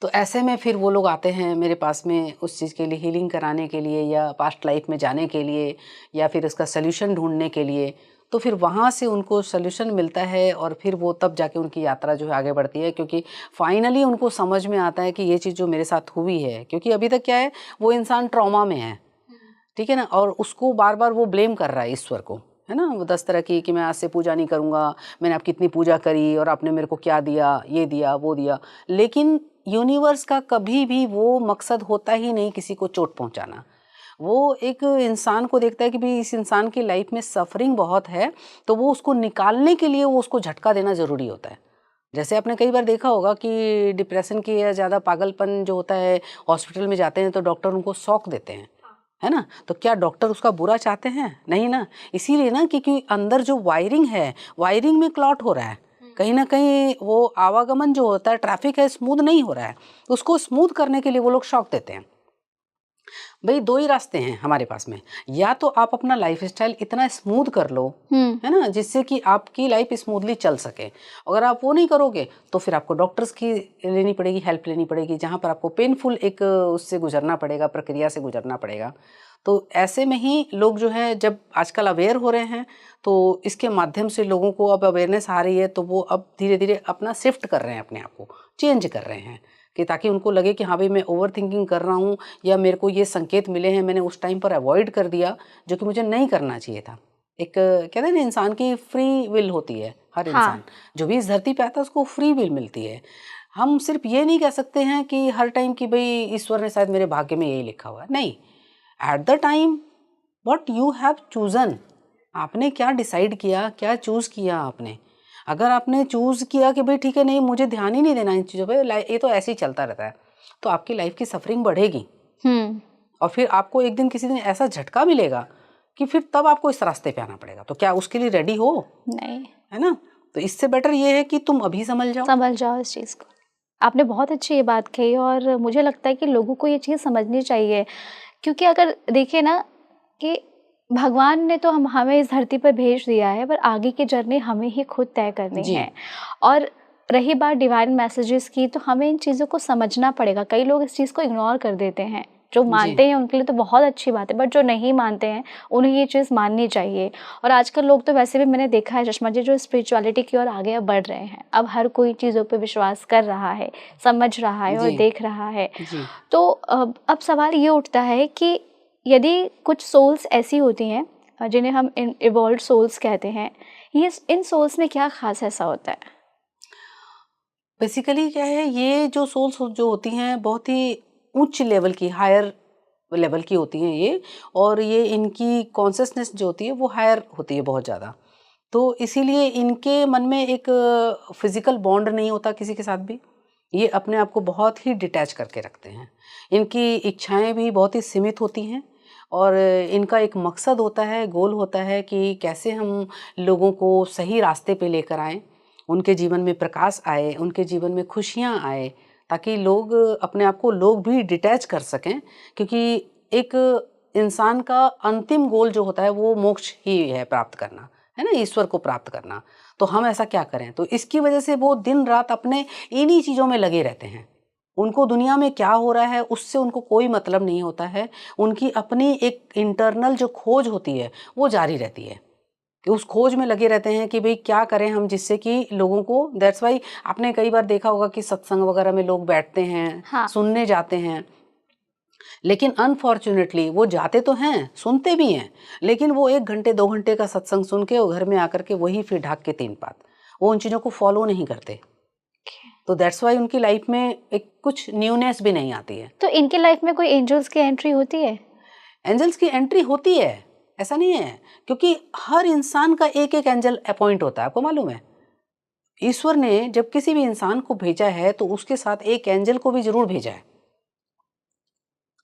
तो ऐसे में फिर वो लोग आते हैं मेरे पास में उस चीज़ के लिए, हीलिंग कराने के लिए या पास्ट लाइफ में जाने के लिए या फिर उसका सल्यूशन ढूंढने के लिए। तो फिर वहाँ से उनको सल्यूशन मिलता है और फिर वो तब जाके उनकी यात्रा जो है आगे बढ़ती है, क्योंकि फाइनली उनको समझ में आता है कि ये चीज़ जो मेरे साथ हुई है, क्योंकि अभी तक क्या है वो इंसान ट्रॉमा में है, ठीक है ना, और उसको बार बार वो ब्लेम कर रहा है ईश्वर को, है ना, वो 10 तरह की कि मैं आज से पूजा नहीं करूँगा, मैंने आपकी इतनी पूजा करी और आपने मेरे को क्या दिया, ये दिया वो दिया। लेकिन यूनिवर्स का कभी भी वो मकसद होता ही नहीं किसी को चोट पहुंचाना। वो एक इंसान को देखता है कि भाई इस इंसान की लाइफ में सफरिंग बहुत है, तो वो उसको निकालने के लिए वो उसको झटका देना ज़रूरी होता है। जैसे आपने कई बार देखा होगा कि डिप्रेशन की या ज़्यादा पागलपन जो होता है, हॉस्पिटल में जाते हैं तो डॉक्टर उनको शॉक देते हैं, है ना, तो क्या डॉक्टर उसका बुरा चाहते हैं? नहीं ना। इसीलिए ना क्योंकि अंदर जो वायरिंग है, वायरिंग में क्लॉट हो रहा है, कहीं ना कहीं वो आवागमन जो होता है, ट्रैफिक है, स्मूथ नहीं हो रहा है, उसको स्मूथ करने के लिए वो लोग शॉक देते हैं। भाई दो ही रास्ते हैं हमारे पास में, या तो आप अपना लाइफस्टाइल इतना स्मूथ कर लो, है ना, जिससे कि आपकी लाइफ स्मूथली चल सके। अगर आप वो नहीं करोगे तो फिर आपको डॉक्टर्स की लेनी पड़ेगी, हेल्प लेनी पड़ेगी, जहाँ पर आपको पेनफुल एक उससे गुजरना पड़ेगा, प्रक्रिया से गुजरना पड़ेगा। तो ऐसे में ही लोग जो है जब आजकल अवेयर हो रहे हैं, तो इसके माध्यम से लोगों को अब अवेयरनेस आ रही है, तो वो अब धीरे धीरे अपना शिफ्ट कर रहे हैं, अपने आप को चेंज कर रहे हैं, कि ताकि उनको लगे कि हाँ भाई मैं ओवर थिंकिंग कर रहा हूँ या मेरे को ये संकेत मिले हैं, मैंने उस टाइम पर अवॉइड कर दिया जो कि मुझे नहीं करना चाहिए था। एक कहते हैं ना, इंसान की फ्री विल होती है, हर हाँ। इंसान जो भी इस धरती पे आता है उसको फ्री विल मिलती है। हम सिर्फ ये नहीं कह सकते हैं कि हर टाइम कि भाई ईश्वर ने शायद मेरे भाग्य में यही लिखा हुआ है, नहीं। At the time what you have chosen, आपने क्या डिसाइड किया, क्या चूज़ किया आपने। अगर आपने चूज़ किया कि भाई ठीक है, नहीं मुझे ध्यान ही नहीं देना इन चीज़ों पे, ये तो ऐसे ही चलता रहता है, तो आपकी लाइफ की सफरिंग बढ़ेगी। और फिर आपको एक दिन किसी दिन ऐसा झटका मिलेगा कि फिर तब आपको इस रास्ते पे आना पड़ेगा। तो क्या उसके लिए रेडी हो? नहीं। है ना। तो इससे बेटर ये है कि तुम अभी समझ जाओ इस चीज़ को। आपने बहुत अच्छी ये बात कही और मुझे लगता है कि लोगों को ये चीज़ समझनी चाहिए, क्योंकि अगर देखिए ना कि भगवान ने तो हमें इस धरती पर भेज दिया है, पर आगे की जर्नी हमें ही खुद तय करनी जी। है। और रही बात डिवाइन मैसेजेस की, तो हमें इन चीज़ों को समझना पड़ेगा। कई लोग इस चीज़ को इग्नोर कर देते हैं, जो मानते हैं उनके लिए तो बहुत अच्छी बात है, बट जो नहीं मानते हैं उन्हें ये चीज़ माननी चाहिए। और आजकल लोग तो वैसे भी मैंने देखा है चश्मा जी, जो स्पिरिचुअलिटी की ओर आगे बढ़ रहे हैं। अब हर कोई चीज़ों पे विश्वास कर रहा है, समझ रहा है और देख रहा है। तो अब सवाल ये उठता है कि यदि कुछ सोल्स ऐसी होती हैं जिन्हें हम इवॉल्व्ड सोल्स कहते हैं, ये इन सोल्स में क्या खास ऐसा होता है? बेसिकली क्या है, ये जो सोल्स जो होती हैं बहुत ही उच्च लेवल की, हायर लेवल की होती हैं ये, और ये इनकी कॉन्शियसनेस जो होती है वो हायर होती है बहुत ज़्यादा। तो इसीलिए इनके मन में एक फिजिकल बॉन्ड नहीं होता किसी के साथ भी, ये अपने आप को बहुत ही डिटैच करके रखते हैं। इनकी इच्छाएं भी बहुत ही सीमित होती हैं और इनका एक मकसद होता है, गोल होता है कि कैसे हम लोगों को सही रास्ते पे लेकर आएं, उनके जीवन में प्रकाश आए, उनके जीवन में खुशियां आए, ताकि लोग अपने आप को लोग भी डिटैच कर सकें। क्योंकि एक इंसान का अंतिम गोल जो होता है वो मोक्ष ही है, प्राप्त करना, है ना, ईश्वर को प्राप्त करना। तो हम ऐसा क्या करें? तो इसकी वजह से वो दिन रात अपने इन्हीं चीज़ों में लगे रहते हैं। उनको दुनिया में क्या हो रहा है उससे उनको कोई मतलब नहीं होता है। उनकी अपनी एक इंटरनल जो खोज होती है वो जारी रहती है, कि उस खोज में लगे रहते हैं कि भाई क्या करें हम जिससे कि लोगों को, दैट्स वाई आपने कई बार देखा होगा कि सत्संग वगैरह में लोग बैठते हैं, हाँ। सुनने जाते हैं, लेकिन अनफॉर्चुनेटली वो जाते तो हैं, सुनते भी हैं, लेकिन वो 1 घंटे 2 घंटे का सत्संग सुन के वो घर में आकर के वही फिर ढाक के 3 पात, वो उन चीज़ों को फॉलो नहीं करते। तो दैट्स वाई उनकी लाइफ में एक कुछ न्यूनेस भी नहीं आती है। तो इनकी लाइफ में कोई एंजल्स की एंट्री होती है? एंजल्स की एंट्री होती है, ऐसा नहीं है, क्योंकि हर इंसान का एक एक एंजल अपॉइंट होता है, आपको मालूम है। ईश्वर ने जब किसी भी इंसान को भेजा है तो उसके साथ एक एंजल को भी जरूर भेजा है।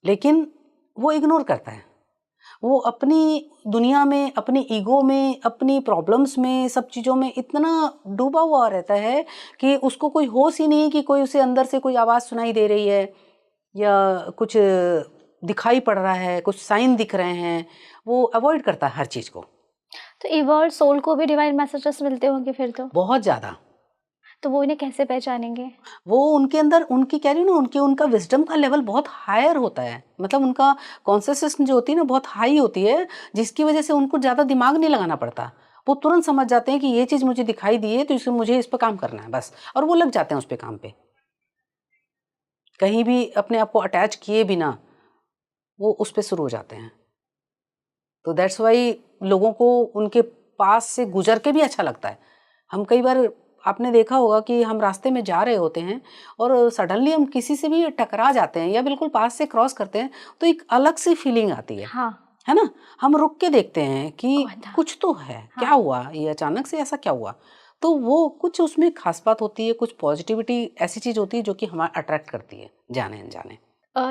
लेकिन वो इग्नोर करता है। वो अपनी दुनिया में, अपनी ईगो में, अपनी प्रॉब्लम्स में, सब चीज़ों में इतना डूबा हुआ रहता है कि उसको कोई होश ही नहीं कि कोई उसे अंदर से कोई आवाज़ सुनाई दे रही है या कुछ दिखाई पड़ रहा है, कुछ साइन दिख रहे हैं। वो अवॉइड करता है हर चीज़ को। तो इवॉल्व सोल को भी डिवाइन मैसेजेस मिलते होंगे फिर तो? बहुत ज़्यादा। तो वो इन्हें कैसे पहचानेंगे? वो उनके अंदर, उनकी कह रही हूँ ना, उनका विजडम का लेवल बहुत हायर होता है। मतलब उनका कॉन्शियसनेस जो होती है ना, बहुत हाई होती है, जिसकी वजह से उनको ज़्यादा दिमाग नहीं लगाना पड़ता। वो तुरंत समझ जाते हैं कि ये चीज़ मुझे दिखाई दी है तो इसमें मुझे इस पर काम करना है बस, और वो लग जाते हैं उस पे काम पे, कहीं भी अपने आप को अटैच किए बिना वो उस पे शुरू हो जाते हैं। तो दैट्स वाई लोगों को उनके पास से गुजर के भी अच्छा लगता है। हम कई बार, आपने देखा होगा कि हम रास्ते में जा रहे होते हैं और सडनली हम किसी से भी टकरा जाते हैं या बिल्कुल पास से क्रॉस करते हैं, तो एक अलग सी फीलिंग आती है। हाँ। है ना? हम रुक के देखते हैं कि कौन था? कुछ तो है, हाँ। क्या हुआ, ये अचानक से ऐसा क्या हुआ? तो वो कुछ उसमें खास बात होती है, कुछ पॉजिटिविटी ऐसी चीज़ होती है जो कि हमें अट्रैक्ट करती है जाने अनजाने।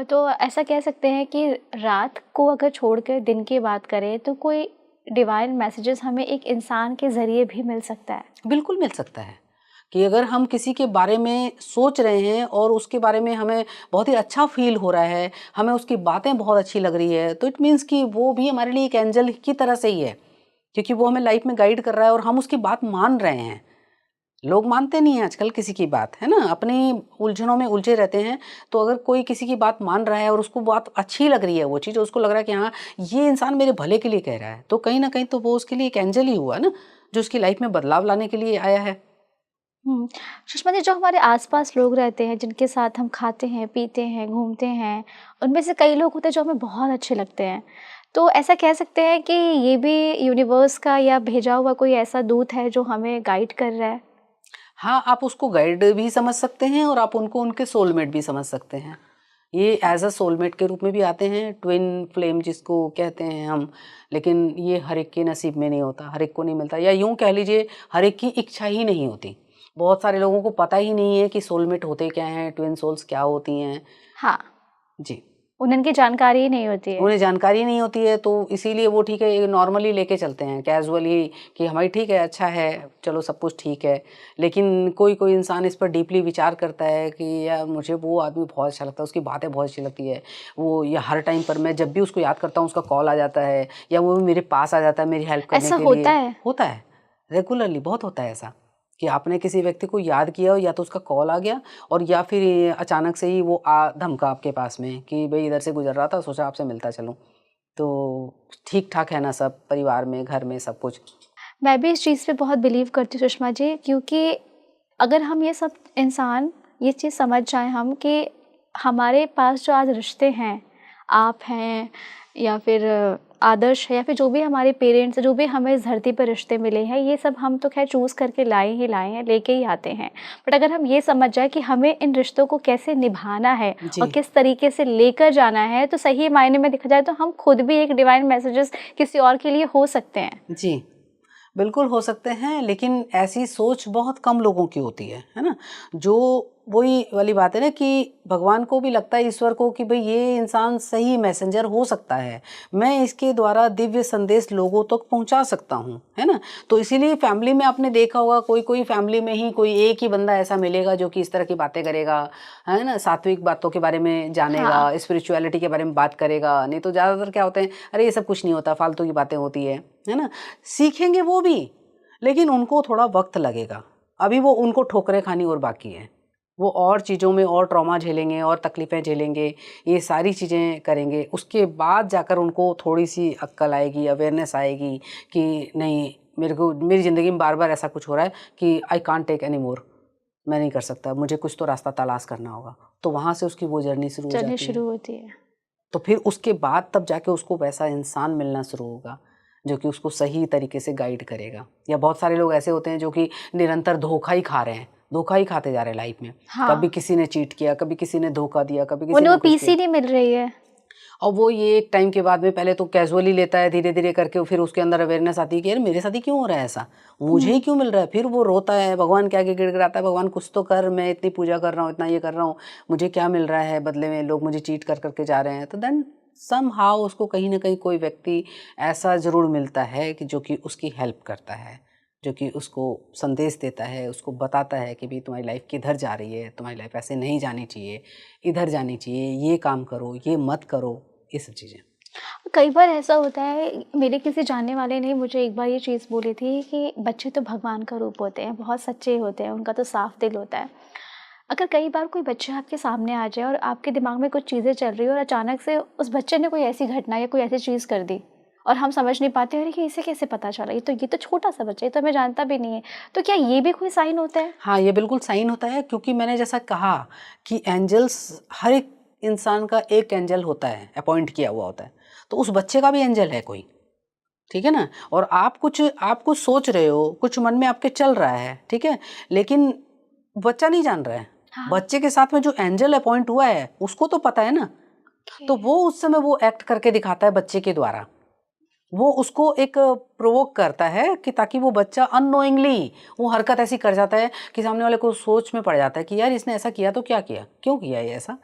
तो ऐसा कह सकते हैं कि रात को अगर छोड़कर दिन की बात करें तो कोई डिवाइन मैसेजेस हमें एक इंसान के ज़रिए भी मिल सकता है? बिल्कुल मिल सकता है कि अगर हम किसी के बारे में सोच रहे हैं और उसके बारे में हमें बहुत ही अच्छा फील हो रहा है, हमें उसकी बातें बहुत अच्छी लग रही है, तो इट मीन्स कि वो भी हमारे लिए एक एंजल की तरह से ही है, क्योंकि वो हमें लाइफ में गाइड कर रहा है और हम उसकी बात मान रहे हैं। लोग मानते नहीं हैं आजकल किसी की बात, है ना? अपनी उलझनों में उलझे रहते हैं। तो अगर कोई किसी की बात मान रहा है और उसको बात अच्छी लग रही है, वो चीज़ उसको लग रहा है कि हाँ, ये इंसान मेरे भले के लिए कह रहा है, तो कहीं ना कहीं तो वो उसके लिए एक एंजल ही हुआ ना, जो उसकी लाइफ में बदलाव लाने के लिए आया है। सुषमा जी, जो हमारे आसपास लोग रहते हैं जिनके साथ हम खाते हैं, पीते हैं, घूमते हैं, उनमें से कई लोग होते हैं जो हमें बहुत अच्छे लगते हैं। तो ऐसा कह सकते हैं कि ये भी यूनिवर्स का या भेजा हुआ कोई ऐसा दूत है जो हमें गाइड कर रहा है? हाँ, आप उसको गाइड भी समझ सकते हैं और आप उनको उनके सोलमेट भी समझ सकते हैं। ये एज अ सोलमेट के रूप में भी आते हैं, ट्विन फ्लेम जिसको कहते हैं हम। लेकिन ये हर एक के नसीब में नहीं होता, हर एक को नहीं मिलता, या यूं कह लीजिए हर एक की इच्छा ही नहीं होती। बहुत सारे लोगों को पता ही नहीं है कि सोलमेट होते क्या हैं, ट्विन सोल्स क्या होती हैं। हाँ, जी, उनकी जानकारी ही नहीं होती है। उन्हें जानकारी नहीं होती है, तो इसीलिए वो ठीक है नॉर्मली लेके चलते हैं, कैजुअली, कि हमारी ठीक है, अच्छा है, चलो सब कुछ ठीक है। लेकिन कोई कोई इंसान इस पर डीपली विचार करता है कि यार मुझे वो आदमी बहुत अच्छा लगता है, उसकी बातें बहुत अच्छी लगती है, वो, या हर टाइम पर मैं जब भी उसको याद करता हूँ उसका कॉल आ जाता है, या वो मेरे पास आ जाता है मेरी हेल्प करने ऐसा के होता लिए। है? होता है, रेगुलरली बहुत होता है ऐसा कि आपने किसी व्यक्ति को याद किया हो, या तो उसका कॉल आ गया, और या फिर ये अचानक से ही वो धमका आपके पास में कि भाई इधर से गुजर रहा था, सोचा आपसे मिलता चलूं। तो ठीक ठाक है ना सब, परिवार में, घर में, सब कुछ। मैं भी इस चीज़ पे बहुत बिलीव करती हूँ सुषमा जी, क्योंकि अगर हम ये सब इंसान ये चीज़ समझ जाएं हम कि हमारे पास जो आज रिश्ते हैं, आप हैं या फिर आदर्श है या फिर जो भी हमारे पेरेंट्स, जो भी हमें इस धरती पर रिश्ते मिले हैं, ये सब हम तो खैर चूज़ करके लाए हैं, लेके ही आते हैं। बट अगर हम ये समझ जाए कि हमें इन रिश्तों को कैसे निभाना है और जी किस तरीके से लेकर जाना है, तो सही मायने में देखा जाए तो हम खुद भी एक डिवाइन मैसेजेस किसी और के लिए हो सकते हैं। जी, बिल्कुल हो सकते हैं, लेकिन ऐसी सोच बहुत कम लोगों की होती है ना? जो, वही वाली बात है ना कि भगवान को भी लगता है, ईश्वर को, कि भाई ये इंसान सही मैसेंजर हो सकता है, मैं इसके द्वारा दिव्य संदेश लोगों तक पहुंचा सकता हूं, है ना? तो इसीलिए फैमिली में आपने देखा होगा, कोई कोई फैमिली में ही कोई एक ही बंदा ऐसा मिलेगा जो कि इस तरह की बातें करेगा, है ना? सात्विक बातों के बारे में जानेगा, हाँ। स्पिरिचुअलिटी के बारे में बात करेगा। नहीं तो ज़्यादातर क्या होते हैं, अरे ये सब कुछ नहीं होता, फालतू की बातें होती है ना? सीखेंगे वो भी, लेकिन उनको थोड़ा वक्त लगेगा। अभी वो, उनको ठोकरें खानी और बाकी है। वो और चीज़ों में और ट्रॉमा झेलेंगे और तकलीफ़ें झेलेंगे, ये सारी चीज़ें करेंगे। उसके बाद जाकर उनको थोड़ी-सी अक्ल आएगी, अवेयरनेस आएगी कि नहीं, मेरे को, मेरी ज़िंदगी में बार-बार ऐसा कुछ हो रहा है कि I can't take any more, मैं नहीं कर सकता, मुझे कुछ तो रास्ता तलाश करना होगा। तो वहाँ से उसकी वो जर्नी शुरू हो चलनी जाती है। शुरू होती है। तो फिर उसके बाद तब जाके उसको वैसा इंसान मिलना शुरू होगा जो कि उसको सही तरीके से गाइड करेगा। या बहुत सारे लोग ऐसे होते हैं जो कि निरंतर धोखा ही खा रहे हैं, धोखा ही खाते जा रहे हैं लाइफ में। हाँ। कभी किसी ने चीट किया, कभी किसी ने धोखा दिया, कभी किसी उन्हें ने वो कुछ किया। पीसी नहीं मिल रही है। और वो ये एक टाइम के बाद में पहले तो कैजुअली लेता है, धीरे धीरे करके फिर उसके अंदर अवेयरनेस आती है कि यार मेरे साथ ही क्यों हो रहा है ऐसा, मुझे ही क्यों मिल रहा है। फिर वो रोता है, भगवान के आगे गिड़गिड़ाता है, भगवान कुछ तो कर, मैं इतनी पूजा कर रहा हूँ, इतना ये कर रहा हूँ, मुझे क्या मिल रहा है बदले में, लोग मुझे चीट कर करके जा रहे हैं। तो देन सम हाउ उसको कहीं ना कहीं कोई व्यक्ति ऐसा ज़रूर मिलता है कि जो कि उसकी हेल्प करता है, जो कि उसको संदेश देता है, उसको बताता है कि भाई तुम्हारी लाइफ किधर जा रही है, तुम्हारी लाइफ ऐसे नहीं जानी चाहिए, इधर जानी चाहिए, ये काम करो, ये मत करो, ये सब चीज़ें। कई बार ऐसा होता है, मेरे किसी जानने वाले ने मुझे एक बार ये चीज़ बोली थी कि बच्चे तो भगवान का रूप होते हैं, बहुत सच्चे होते हैं, उनका तो साफ दिल होता है। अगर कई बार कोई बच्चा आपके सामने आ जाए और आपके दिमाग में कुछ चीज़ें चल रही हो और अचानक से उस बच्चे ने कोई ऐसी घटना या कोई ऐसी चीज़ कर दी और हम समझ नहीं पाते, अरे कि इसे कैसे पता चला, ये तो छोटा सा बच्चा है, ये तो हमें जानता भी नहीं है, तो क्या ये भी कोई साइन होता है? हाँ, ये बिल्कुल साइन होता है, क्योंकि मैंने जैसा कहा कि एंजल्स, हर एक इंसान का एक एंजल होता है, अपॉइंट किया हुआ होता है, तो उस बच्चे का भी एंजल है कोई, ठीक है ना। और आप कुछ सोच रहे हो, कुछ मन में आपके चल रहा है, ठीक है, लेकिन बच्चा नहीं जान रहा है। हाँ। बच्चे के साथ में जो एंजल अपॉइंट हुआ है उसको तो पता है ना, तो वो उस समय वो एक्ट करके दिखाता है बच्चे के द्वारा। वो उसको एक प्रोवोक करता है कि ताकि वो बच्चा अननोइंगली वो हरकत ऐसी कर जाता है कि सामने वाले को सोच में पड़ जाता है कि यार इसने ऐसा किया तो क्या किया, क्यों किया ये ऐसा।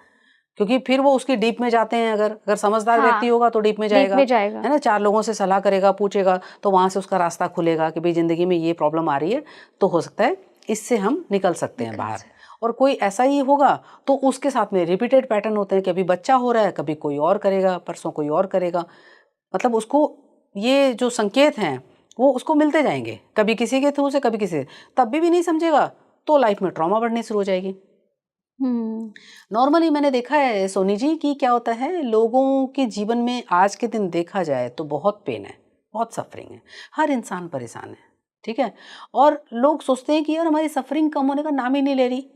क्योंकि फिर वो उसकी डीप में जाते हैं, अगर समझदार व्यक्ति हाँ, होगा तो डीप में डीप जाएगा, में जाएगा। है ना, 4 लोगों से सलाह करेगा, पूछेगा, तो वहाँ से उसका रास्ता खुलेगा कि भाई ज़िंदगी में ये प्रॉब्लम आ रही है, तो हो सकता है इससे हम निकल सकते हैं बाहर। और कोई ऐसा ही होगा तो उसके साथ में रिपीटेड पैटर्न होते हैं, कभी बच्चा हो रहा है, कभी कोई और करेगा, परसों कोई और करेगा, मतलब उसको ये जो संकेत हैं वो उसको मिलते जाएंगे, कभी किसी के थ्रू से, कभी किसी से, तब भी नहीं समझेगा तो लाइफ में ट्रॉमा बढ़नी शुरू हो जाएगी। नॉर्मली मैंने देखा है सोनी जी कि क्या होता है, लोगों के जीवन में आज के दिन देखा जाए तो बहुत पेन है, बहुत सफरिंग है, हर इंसान परेशान है, ठीक है, और लोग सोचते हैं कि यार हमारी सफरिंग कम होने का नाम ही नहीं ले रही।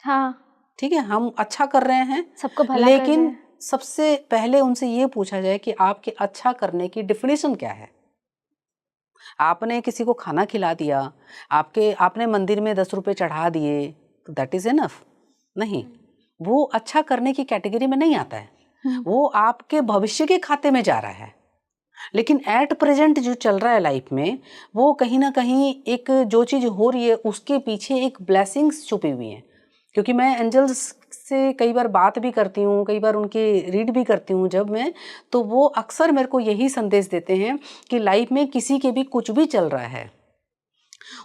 हाँ, ठीक है, हम अच्छा कर रहे हैं, सबको भला कर रहे लेकिन हैं। सबसे पहले उनसे ये पूछा जाए कि आपके अच्छा करने की डेफिनेशन क्या है। आपने किसी को खाना खिला दिया, आपने मंदिर में 10 रुपए चढ़ा दिए, तो दैट इज इनफ नहीं, वो अच्छा करने की कैटेगरी में नहीं आता है, वो आपके भविष्य के खाते में जा रहा है। लेकिन एट प्रेजेंट जो चल रहा है लाइफ में, वो कहीं ना कहीं एक जो चीज़ हो रही है उसके पीछे एक ब्लेसिंग्स छुपी हुई हैं। क्योंकि मैं एंजल्स से कई बार बात भी करती हूँ, कई बार उनके रीड भी करती हूँ जब मैं, तो वो अक्सर मेरे को यही संदेश देते हैं कि लाइफ में किसी के भी कुछ भी चल रहा है,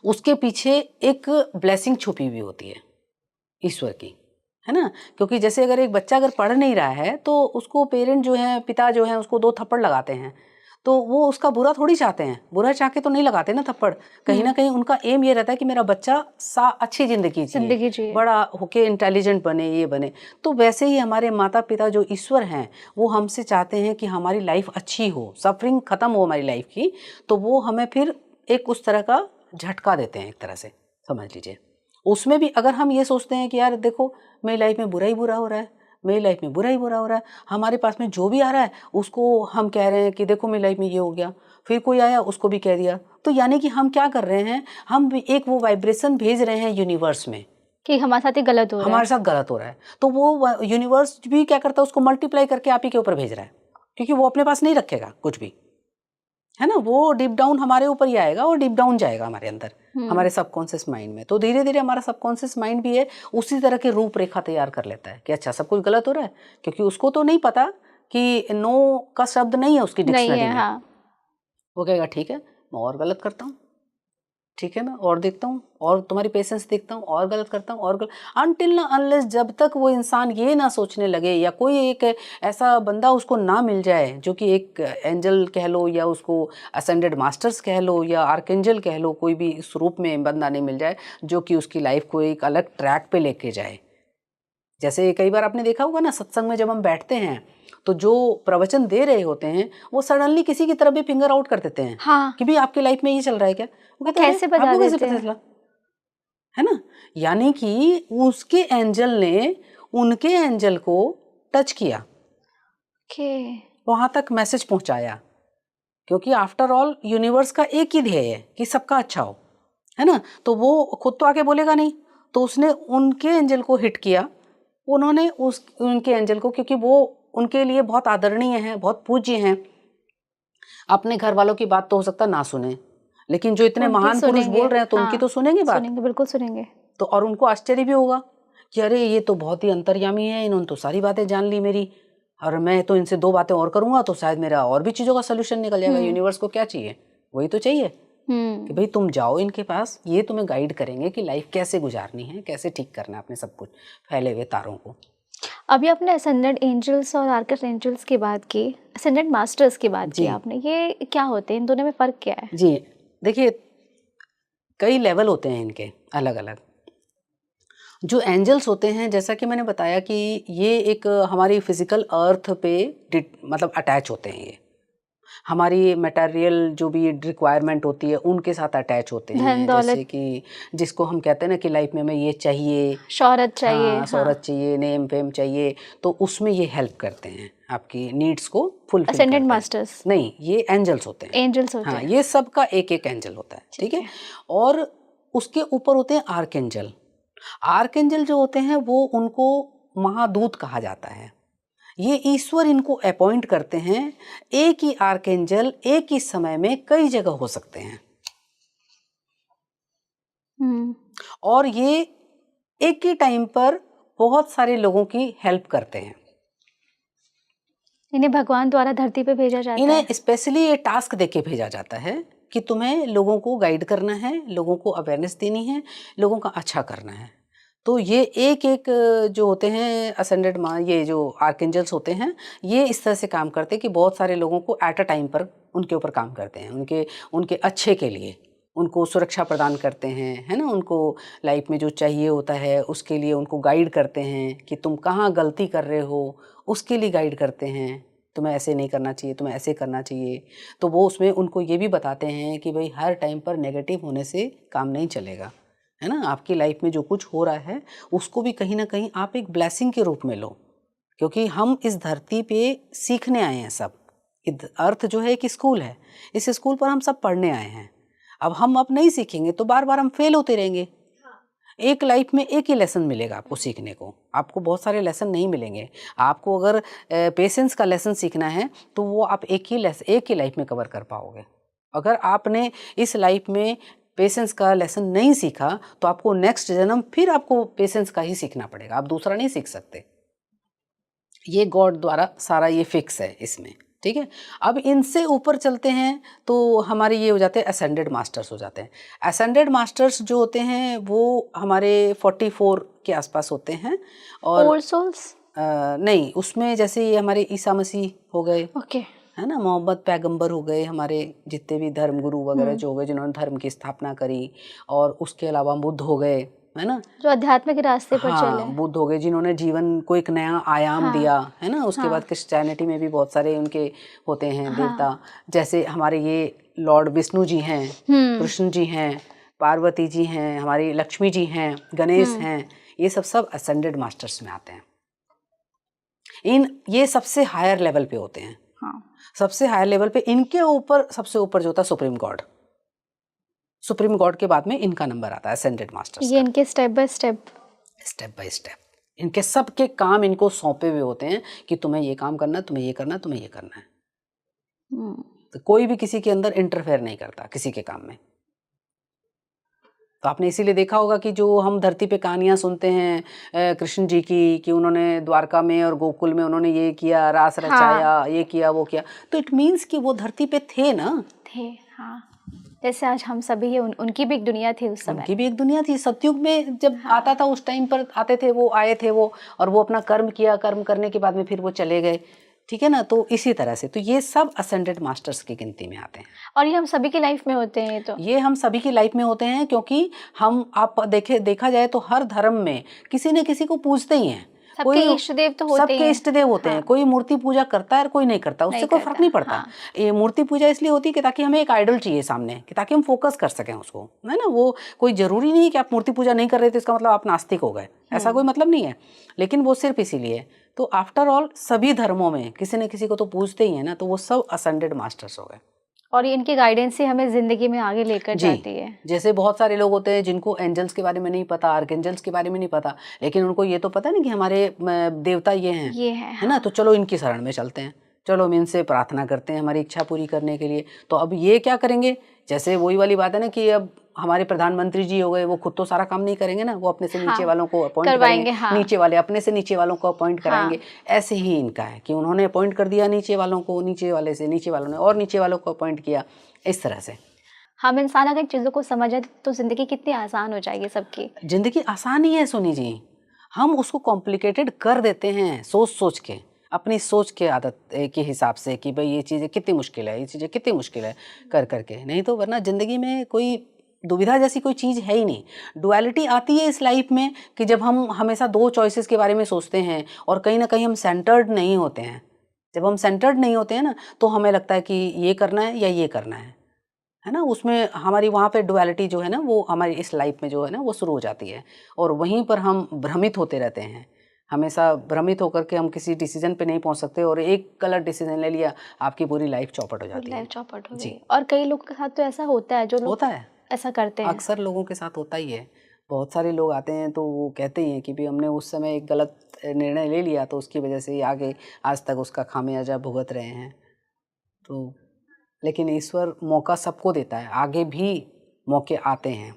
उसके पीछे एक ब्लेसिंग छुपी हुई होती है ईश्वर की, है ना। क्योंकि जैसे अगर एक बच्चा अगर पढ़ नहीं रहा है तो उसको पेरेंट जो है, पिता जो है, उसको 2 थप्पड़ लगाते हैं, तो वो उसका बुरा थोड़ी चाहते हैं, बुरा चाह के तो नहीं लगाते ना थप्पड़। कहीं ना कहीं उनका एम ये रहता है कि मेरा बच्चा अच्छी जिंदगी जिए, बड़ा होके इंटेलिजेंट बने, ये बने। तो वैसे ही हमारे माता पिता जो ईश्वर हैं, वो हमसे चाहते हैं कि हमारी लाइफ अच्छी हो, सफरिंग खत्म हो हमारी लाइफ की, तो वो हमें फिर एक उस तरह का झटका देते हैं, एक तरह से समझ लीजिए। उसमें भी अगर हम ये सोचते हैं कि यार देखो मेरी लाइफ में बुरा ही बुरा हो रहा है, मेरी लाइफ में बुरा ही बुरा हो रहा है, हमारे पास में जो भी आ रहा है उसको हम कह रहे हैं कि देखो मेरी लाइफ में ये हो गया, फिर कोई आया उसको भी कह दिया, तो यानी कि हम क्या कर रहे हैं, हम भी एक वो वाइब्रेशन भेज रहे हैं यूनिवर्स में कि हमारे साथ ही गलत हो रहा है। हमारे साथ गलत हो रहा है, तो वो यूनिवर्स भी क्या करता है, उसको मल्टीप्लाई करके आप ही के ऊपर भेज रहा है, क्योंकि वो अपने पास नहीं रखेगा कुछ भी, है ना। वो डीप डाउन हमारे ऊपर ही आएगा और डीप डाउन जाएगा हमारे अंदर, हमारे सबकॉन्शियस माइंड में। तो धीरे धीरे हमारा सबकॉन्शियस माइंड भी है उसी तरह की रूपरेखा तैयार कर लेता है कि अच्छा सब कुछ गलत हो रहा है, क्योंकि उसको तो नहीं पता कि नो का शब्द नहीं है उसकी डिक्शनरी में। हाँ। वो कहेगा ठीक है मैं और गलत करता हूँ, ठीक है मैं और देखता हूँ, और तुम्हारी पेशेंस देखता हूँ, और गलत करता हूँ, और गलत, अनटिल ना अनलेस, जब तक वो इंसान ये ना सोचने लगे, या कोई एक ऐसा बंदा उसको ना मिल जाए जो कि एक एंजल कह लो, या उसको असेंडेड मास्टर्स कह लो, या आर्कएंजल कह लो, कोई भी इस रूप में बंदा नहीं मिल जाए जो कि उसकी लाइफ को एक अलग ट्रैक पे लेके जाए। जैसे कई बार आपने देखा होगा ना, सत्संग में जब हम बैठते हैं तो जो प्रवचन दे रहे होते हैं वो सडनली किसी की तरफ भी फिंगर आउट कर देते हैं, हाँ। कि भाई आपकी लाइफ में ये चल रहा है क्या, वो कहते हैं कैसे अरे, बता आपको कैसे देते पता हैं? चला, है ना। यानी कि उसके एंजल ने उनके एंजल को टच किया, वहां तक मैसेज पहुंचाया, क्योंकि आफ्टर ऑल यूनिवर्स का एक ही ध्येय है कि सबका अच्छा हो, है ना। तो वो खुद तो आके बोलेगा नहीं, तो उसने उनके एंजल को हिट किया, उन्होंने उनके एंजल को, क्योंकि वो उनके लिए बहुत आदरणीय हैं, बहुत पूज्य हैं। अपने घर वालों की बात तो हो सकता ना सुने, लेकिन जो इतने महान पुरुष बोल रहे हैं तो उनकी तो सुनेंगे बात। सुनेंगे, बिल्कुल सुनेंगे। तो और उनको आश्चर्य भी होगा कि अरे ये तो बहुत ही अंतर्यामी है, इन्होंने तो सारी बातें जान ली मेरी, और मैं तो इनसे 2 बातें और करूंगा तो शायद मेरा और भी चीज़ों का सोल्यूशन निकल जाएगा। यूनिवर्स को क्या चाहिए? वही तो चाहिए कि भाई तुम जाओ इनके पास, ये तुम्हें गाइड करेंगे कि लाइफ कैसे गुजारनी है, कैसे ठीक करना है अपने सब कुछ फैले हुए तारों को। अभी आपने असेंडेंट एंजल्स और आर्कस एंजल्स की बात की, असेंडेंट मास्टर्स की बात की आपने, ये क्या होते हैं, इन दोनों में फ़र्क क्या है? जी देखिए, कई लेवल होते हैं इनके अलग अलग। जो एंजल्स होते हैं, जैसा कि मैंने बताया कि ये एक हमारी फिजिकल अर्थ पे मतलब अटैच होते हैं। ये हमारी मटेरियल जो भी रिक्वायरमेंट होती है उनके साथ अटैच होते हैं। जैसे कि जिसको हम कहते हैं ना कि लाइफ में हमें ये चाहिए, शोहरत चाहिए, हाँ, शोहरत चाहिए, नेम फेम चाहिए, तो उसमें ये हेल्प करते हैं, आपकी नीड्स को फुलफिल करते हैं। असेंडेंट मास्टर्स नहीं, ये एंजल्स होते हैं। एंजल्स होते हाँ, हैं। ये सब का एक एक एंजल होता है, ठीक है। और उसके ऊपर होते हैं आर्कएंजल। आर्कएंजल जो होते हैं वो उनको महादूत कहा जाता है। ये ईश्वर इनको अपॉइंट करते हैं। एक ही आर्कएंजल एक ही समय में कई जगह हो सकते हैं, और ये एक ही टाइम पर बहुत सारे लोगों की हेल्प करते हैं। इन्हें भगवान द्वारा धरती पे भेजा जाता है। इन्हें स्पेशली ये टास्क देके भेजा जाता है कि तुम्हें लोगों को गाइड करना है, लोगों को अवेयरनेस देनी है, लोगों का अच्छा करना है। तो ये एक एक जो होते हैं असेंडेड ये जो आर्कएंजल्स होते हैं, ये इस तरह से काम करते हैं कि बहुत सारे लोगों को एट अ टाइम पर उनके ऊपर काम करते हैं, उनके अच्छे के लिए, उनको सुरक्षा प्रदान करते हैं, है ना। उनको लाइफ में जो चाहिए होता है उसके लिए उनको गाइड करते हैं कि तुम कहाँ गलती कर रहे हो, उसके लिए गाइड करते हैं। तुम्हें ऐसे नहीं करना चाहिए, तुम्हें ऐसे करना चाहिए। तो वो उसमें उनको ये भी बताते हैं कि भाई हर टाइम पर नेगेटिव होने से काम नहीं चलेगा, है ना। आपकी लाइफ में जो कुछ हो रहा है उसको भी कहीं ना कहीं आप एक ब्लेसिंग के रूप में लो, क्योंकि हम इस धरती पे सीखने आए हैं सब। अर्थ जो है एक स्कूल है, इस स्कूल पर हम सब पढ़ने आए हैं। अब हम अब नहीं सीखेंगे तो बार बार हम फेल होते रहेंगे। एक लाइफ में एक ही लेसन मिलेगा आपको सीखने को, आपको बहुत सारे लेसन नहीं मिलेंगे। आपको अगर पेशेंस का लेसन सीखना है तो वो आप एक ही लाइफ में कवर कर पाओगे। अगर आपने इस लाइफ में पेशेंस का लेसन नहीं सीखा तो आपको नेक्स्ट जन्म फिर आपको पेशेंस का ही सीखना पड़ेगा, आप दूसरा नहीं सीख सकते। ये गॉड द्वारा सारा ये फिक्स है इसमें, ठीक है। अब इनसे ऊपर चलते हैं तो हमारे ये हो जाते हैं असेंडेड मास्टर्स हो जाते हैं। असेंडेड मास्टर्स जो होते हैं वो हमारे 44 के आसपास होते हैं। और ओल्ड सोल्स नहीं, उसमें जैसे ये हमारे ईसा मसीह हो गए, ओके, है ना, मोहम्मद पैगंबर हो गए, हमारे जितने भी धर्म गुरु वगैरह जो हो गए जिन्होंने धर्म की स्थापना करी, और उसके अलावा बुद्ध हो गए, है ना, जो आध्यात्मिक रास्ते पर चले। हाँ, बुद्ध हो गए जिन्होंने जीवन को एक नया आयाम दिया, है ना। उसके बाद क्रिश्चियनिटी में भी बहुत सारे उनके होते हैं देवता, जैसे हमारे ये लॉर्ड विष्णु जी हैं, कृष्ण जी हैं, पार्वती जी हैं, हमारी लक्ष्मी जी हैं, गणेश हैं, ये सब असेंडेड मास्टर्स में आते हैं। ये सबसे हायर लेवल पे होते हैं। सबसे हायर लेवल पे इनके ऊपर सबसे ऊपर जो होता है सुप्रीम गॉड के बाद में इनका नंबर आता है असेंडेड मास्टर्स। ये इनके स्टेप बाय स्टेप इनके सबके काम इनको सौंपे हुए होते हैं कि तुम्हें ये काम करना, तुम्हें ये करना, तुम्हें ये करना है। तो कोई भी किसी के अंदर इंटरफेयर नहीं करता किसी के काम में। तो आपने इसीलिए देखा होगा कि जो हम धरती पे कहानियां सुनते हैं कृष्ण जी की, कि उन्होंने द्वारका में और गोकुल में उन्होंने ये किया, रास रचाया, ये किया, वो किया, तो इट मीन्स कि वो धरती पे थे ना, थे। हाँ, जैसे आज हम सभी हैं, उनकी भी एक दुनिया थी उस समय। उनकी भी एक दुनिया थी। सतयुग में जब आता था उस टाइम पर आते थे वो, आए थे वो, और वो अपना कर्म किया, कर्म करने के बाद में फिर वो चले गए, ठीक है ना। तो इसी तरह से तो ये सब असेंडेड मास्टर्स की गिनती में आते हैं। और ये हम सभी की लाइफ में होते हैं। ये हम सभी की लाइफ में होते हैं, क्योंकि आप देखा जाए तो हर धर्म में किसी न किसी को पूजते ही हैं। सबके इष्ट देव तो होते हैं। सबके इष्ट देव होते हैं। कोई मूर्ति पूजा करता है और कोई नहीं करता, उससे कोई फर्क नहीं पड़ता। ये मूर्ति पूजा इसलिए होती है कि ताकि हमें एक आइडल चाहिए सामने, कि ताकि हम फोकस कर सकें उसको, है ना। वो कोई जरूरी नहीं है कि आप मूर्ति पूजा नहीं कर रहे थे इसका मतलब आप नास्तिक हो गए, ऐसा कोई मतलब नहीं है। लेकिन वो सिर्फ इसीलिए। तो आफ्टर ऑल सभी धर्मों में किसी न किसी को तो पूजते ही है ना, तो वो सब असेंडेड मास्टर्स हो गए। और इनकी गाइडेंस से हमें ज़िंदगी में आगे लेकर जी। जाती है। जैसे बहुत सारे लोग होते हैं जिनको एंजल्स के बारे में नहीं पता, आर्कएंजल्स के बारे में नहीं पता, लेकिन उनको ये तो पता नहीं कि हमारे देवता ये हैं, ये है, है ना, तो चलो इनकी शरण में चलते हैं, चलो हम इनसे प्रार्थना करते हैं हमारी इच्छा पूरी करने के लिए। तो अब ये क्या करेंगे, जैसे वही वाली बात है ना कि अब हमारे प्रधानमंत्री जी हो गए, वो खुद तो सारा काम नहीं करेंगे ना, वो अपने से नीचे हाँ, वालों को अपॉइंट करवाएंगे, करेंगे, हाँ। नीचे वाले अपने से नीचे वालों को अपॉइंट कराएंगे। हाँ। ऐसे ही इनका है कि उन्होंने अपॉइंट कर दिया नीचे वालों को, नीचे वाले से नीचे वालों ने और नीचे वालों को अपॉइंट किया, इस तरह से। हम इंसान अगर चीज़ों को समझे तो ज़िंदगी कितनी आसान हो जाएगी सबकी। जिंदगी आसान ही है सोनी जी, हम उसको कॉम्प्लिकेटेड कर देते हैं सोच सोच के, अपनी सोच के आदत के हिसाब से कि भाई ये चीज़ें कितनी मुश्किल है, ये चीज़ें कितनी मुश्किल है कर करके। नहीं तो वरना ज़िंदगी में कोई दुविधा जैसी कोई चीज़ है ही नहीं। डुअलिटी आती है इस लाइफ में कि जब हम हमेशा दो चॉइसेस के बारे में सोचते हैं और कहीं ना कहीं हम सेंटर्ड नहीं होते हैं। जब हम सेंटर्ड नहीं होते हैं ना, तो हमें लगता है कि ये करना है या ये करना है ना, उसमें हमारी वहाँ पे डुअलिटी जो है ना, वो हमारी इस लाइफ में जो है ना वो शुरू हो जाती है और वहीं पर हम भ्रमित होते रहते हैं। हमेशा भ्रमित होकर के हम किसी डिसीजन पे नहीं पहुँच सकते और एक गलत डिसीजन ले लिया, आपकी पूरी लाइफ चौपट हो जाती है। लाइफ चौपट हो जी। गई। और कई लोगों के साथ तो ऐसा होता है, जो लोग होता है, ऐसा करते हैं। अक्सर लोगों के साथ होता ही है। बहुत सारे लोग आते हैं तो वो कहते ही हैं कि भाई हमने उस समय एक गलत निर्णय ले लिया तो उसकी वजह से ही आगे आज तक उसका खामियाजा भुगत रहे हैं। तो लेकिन ईश्वर मौका सबको देता है, आगे भी मौके आते हैं।